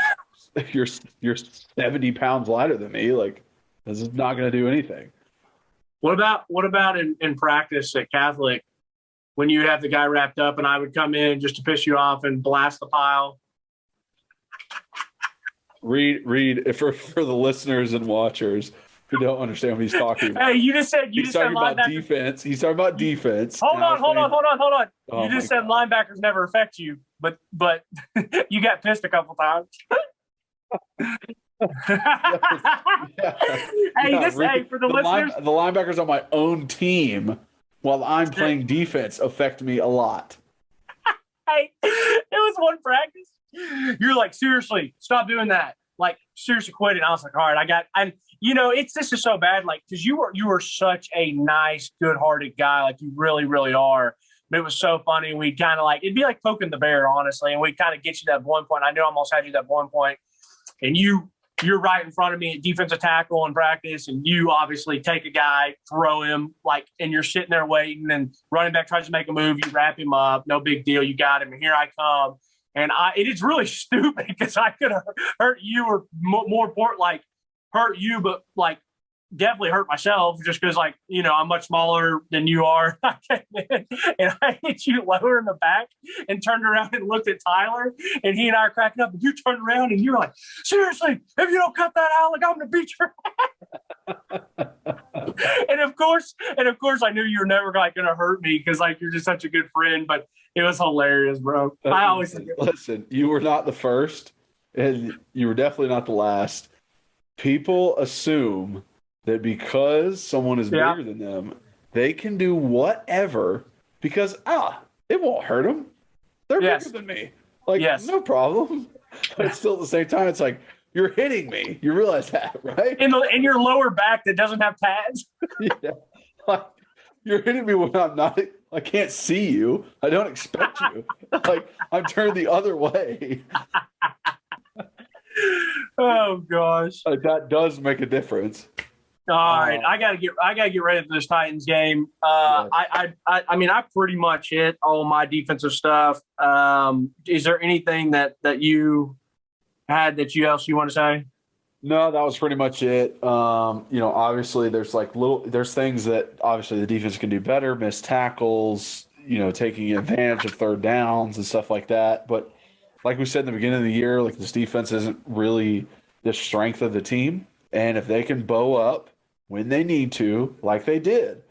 70 pounds lighter than me. Like, this is not going to do anything. What about in practice at Catholic when you have the guy wrapped up and I would come in just to piss you off and blast the pile? Read for the listeners and watchers who don't understand what he's talking about. Hey, he's talking about defense. He's talking about defense. Hold on. Oh, you just said linebackers never affect you, but you got pissed a couple times. For the listeners, the linebackers on my own team while I'm playing defense affect me a lot. Hey, it was one practice. You're like, seriously, stop doing that. Like, seriously, quit it. I was like, all right, this is so bad. Like, because you were such a nice, good-hearted guy. Like, you really, really are. But it was so funny. We kind of it'd be like poking the bear, honestly. And we kind of get you that one point. I knew I almost had you that one point. And you're right in front of me at defensive tackle in practice, and you obviously take a guy, throw him, and you're sitting there waiting, and running back tries to make a move, you wrap him up, no big deal, you got him, and here I come. And it is really stupid because I could have hurt you or more important, hurt you, but definitely hurt myself just because I'm much smaller than you are. I came in and I hit you lower in the back and turned around and looked at Tyler, and he and I are cracking up, and you turned around and you're like, seriously, if you don't cut that out, I'm going to beat your ass. and of course I knew you were never going to hurt me because you're just such a good friend, but it was hilarious, bro. I always listen, you were not the first and you were definitely not the last. People assume that because someone is Yeah. bigger than them, they can do whatever because, it won't hurt them. They're Yes. bigger than me. Like, Yes. no problem. But still at the same time, it's like, you're hitting me. You realize that, right? In your lower back that doesn't have pads. Yeah. Like, you're hitting me when I'm not, I can't see you. I don't expect you. Like, I'm turned the other way. Oh gosh. Like, that does make a difference. All right, I gotta get ready for this Titans game. Yes. I mean, I pretty much hit all my defensive stuff. Is there anything that you had that you want to say? No, that was pretty much it. Obviously there's there's things that obviously the defense can do better, missed tackles, taking advantage of third downs and stuff like that. But like we said in the beginning of the year, like this defense isn't really the strength of the team. And if they can bow up when they need to, like they did,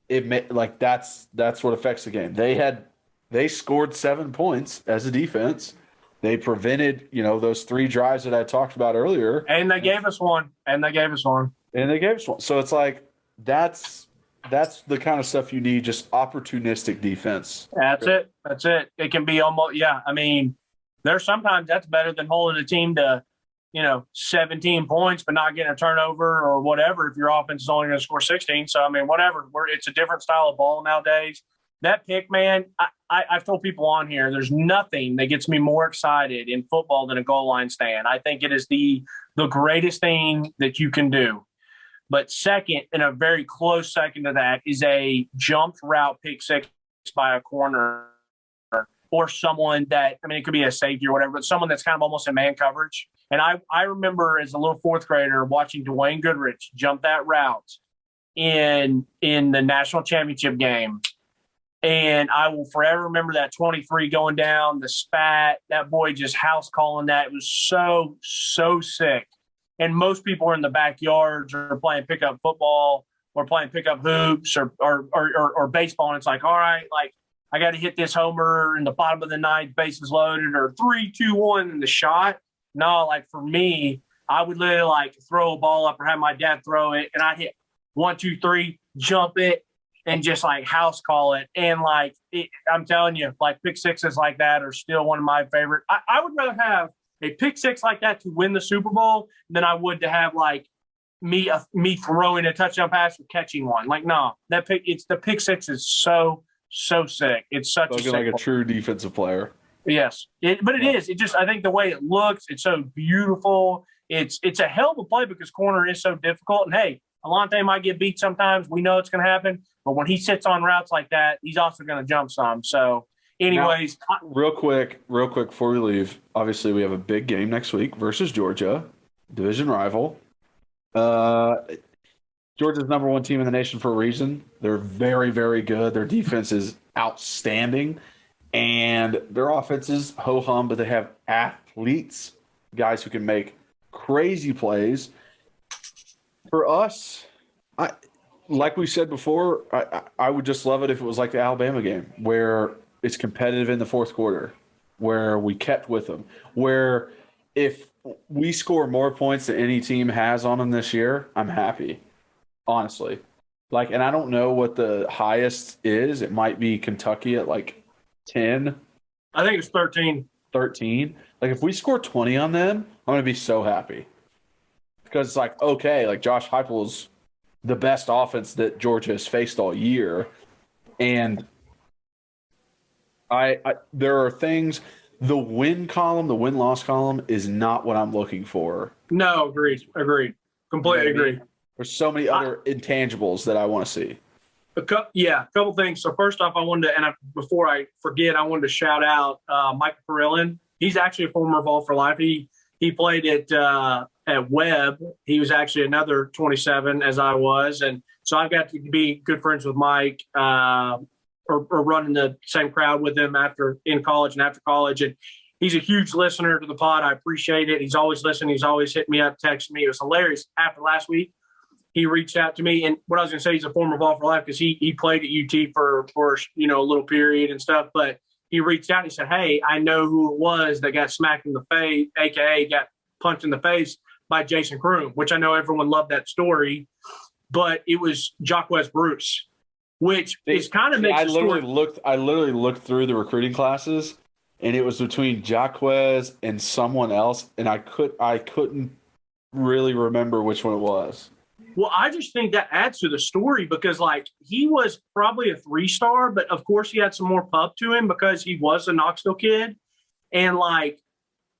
that's what affects the game. They scored 7 points as a defense. They prevented, those 3 drives that I talked about earlier. And they gave us one. So it's like that's the kind of stuff you need, just opportunistic defense. That's it. It can be almost, yeah. I mean, there's sometimes that's better than holding a team to, 17 points but not getting a turnover or whatever if your offense is only going to score 16. So, I mean, whatever. It's a different style of ball nowadays. That pick, man, I've told people on here, there's nothing that gets me more excited in football than a goal line stand. I think it is the greatest thing that you can do. But second, and a very close second to that, is a jumped route pick six by a corner or someone that, I mean, it could be a safety or whatever, but someone that's kind of almost in man coverage. And I remember as a little fourth grader watching Dwayne Goodrich jump that route in the national championship game. And I will forever remember that 23 going down, the spat, that boy just house calling that. It was so, so sick. And most people are in the backyards or playing pickup football or playing pickup hoops or baseball. And it's like, all right, like I got to hit this homer in the bottom of the ninth, bases loaded, or 3, 2, 1 in the shot. No, like for me, I would literally like throw a ball up or have my dad throw it, and I hit 1, 2, 3, jump it, and just like house call it. And like I'm telling you, like pick sixes like that are still one of my favorite. I would rather have a pick six like that to win the Super Bowl than I would to have like me throwing a touchdown pass or catching one. Like no, the pick six is so sick. It's such like a true defensive player. Yes, but it is. It just, I think the way it looks, it's so beautiful. It's a hell of a play because corner is so difficult. And hey, Alante might get beat sometimes. We know it's going to happen. But when he sits on routes like that, he's also going to jump some. So, anyways. Now, real quick before we leave, obviously we have a big game next week versus Georgia, division rival. Georgia's number 1 team in the nation for a reason. They're very, very good. Their defense is outstanding. And their offense is ho-hum, but they have athletes, guys who can make crazy plays. For us, like we said before, I would just love it if it was like the Alabama game, where it's competitive in the fourth quarter, where we kept with them, where if we score more points than any team has on them this year, I'm happy, honestly. Like, and I don't know what the highest is. It might be Kentucky at like 10. I think it's 13. 13. Like, if we score 20 on them, I'm going to be so happy. Because it's like, okay, like Josh Heupel's the best offense that Georgia has faced all year. And there are things, the win-loss column is not what I'm looking for. No, agreed. Completely agree. There's so many other intangibles that I want to see. A couple things. So first off, I wanted to, before I forget, I wanted to shout out Michael Perillin. He's actually a former Vol for life. He played at Webb. He was actually another 27 as I was, and so I've got to be good friends with Mike or running the same crowd with him in college and after college. And he's a huge listener to the pod. I appreciate it. He's always listening. He's always hitting me up, texting me. It was hilarious. After last week, he reached out to me, and what I was going to say, he's a former Vol for life because he played at UT for a little period and stuff. But he reached out and he said, "Hey, I know who it was that got smacked in the face, aka got punched in the face by Jason Kroom, which I know everyone loved that story, but it was Jacquez Bruce, which is kind of makes I literally looked through the recruiting classes, and it was between Jacquez and someone else, and I couldn't really remember which one it was. Well, I just think that adds to the story because, like, he was probably a 3-star, but of course he had some more pub to him because he was a Knoxville kid. And, like,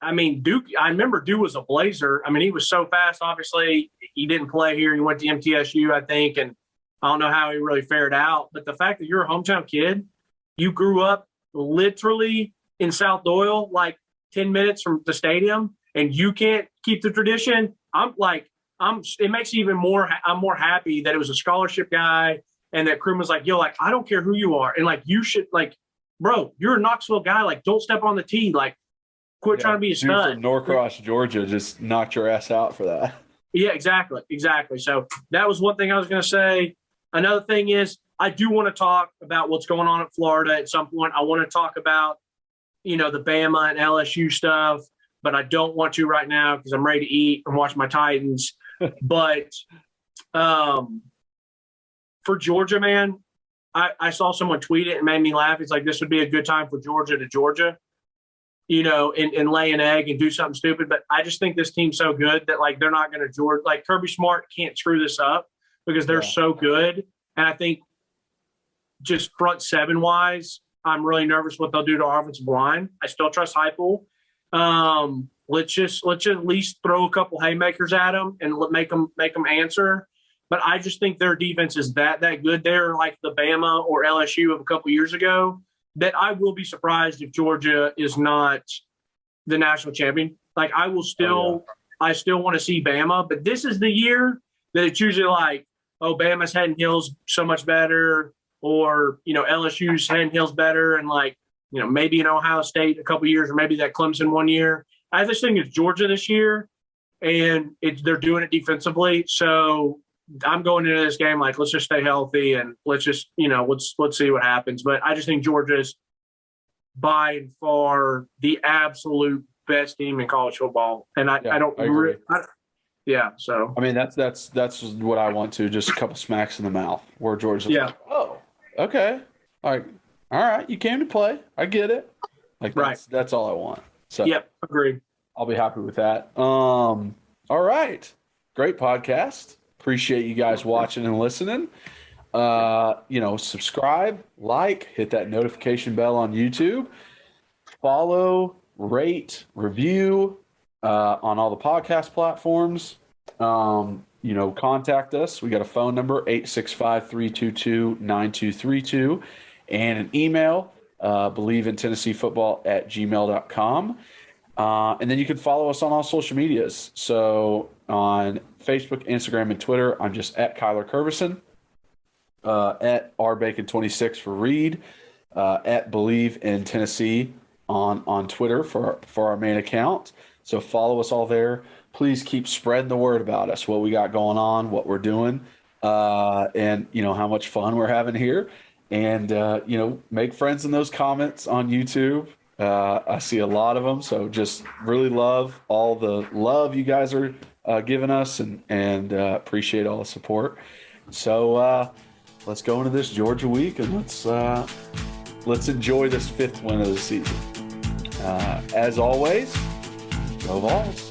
I mean, Duke, I remember Duke was a blazer. I mean, he was so fast. Obviously, he didn't play here. He went to MTSU, I think, and I don't know how he really fared out. But the fact that you're a hometown kid, you grew up literally in South Doyle, like 10 minutes from the stadium, and you can't keep the tradition. It makes me even more, I'm more happy that it was a scholarship guy and that Kroom was like, yo, like, I don't care who you are. And like, you should, like, bro, you're a Knoxville guy. Like, don't step on the tee. Like, quit trying to be a stud. From Norcross, Georgia, just knocked your ass out for that. Yeah, exactly. So that was one thing I was going to say. Another thing is I do want to talk about what's going on at Florida at some point. I want to talk about, the Bama and LSU stuff, but I don't want to right now because I'm ready to eat and watch my Titans. But for Georgia, man, I saw someone tweet it and made me laugh. It's like, this would be a good time for Georgia to Georgia, and lay an egg and do something stupid. But I just think this team's so good that, like, they're not going to Georgia. Like, Kirby Smart can't screw this up because they're so good. And I think just front seven wise, I'm really nervous what they'll do to our offensive line. I still trust Heupel. Let's just at least throw a couple haymakers at them and make them answer. But I just think their defense is that good. They're like the Bama or LSU of a couple years ago. That I will be surprised if Georgia is not the national champion. Like, I still want to see Bama, but this is the year that it's usually like, oh, Bama's head and heels so much better, or, LSU's head and heels better. And like, maybe in Ohio State a couple years, or maybe that Clemson one year. I just think it's Georgia this year, and they're doing it defensively. So I'm going into this game like, let's just stay healthy and let's just, let's see what happens. But I just think Georgia's by far the absolute best team in college football, and I don't agree. So I mean, that's what I want to, just a couple smacks in the mouth where Georgia's like, oh, okay, like, all right, you came to play, I get it. Like, that's all I want. So agreed. I'll be happy with that. All right, great podcast. Appreciate you guys watching and listening. Subscribe, like, hit that notification bell on YouTube, follow, rate, review on all the podcast platforms. Contact us. We got a phone number, 865-322-9232, and an email, believein.tennesseefootball@gmail.com. And then you can follow us on all social medias. So on Facebook, Instagram, and Twitter, I'm just at Kyler Curvison, at rbacon26 for Reed, at Believe in Tennessee on Twitter for our main account. So follow us all there. Please keep spreading the word about us, what we got going on, what we're doing, and how much fun we're having here. And make friends in those comments on YouTube. I see a lot of them, so just really love all the love you guys are giving us, and appreciate all the support. So let's go into this Georgia week, and let's enjoy this 5th win of the season. As always, go Vols.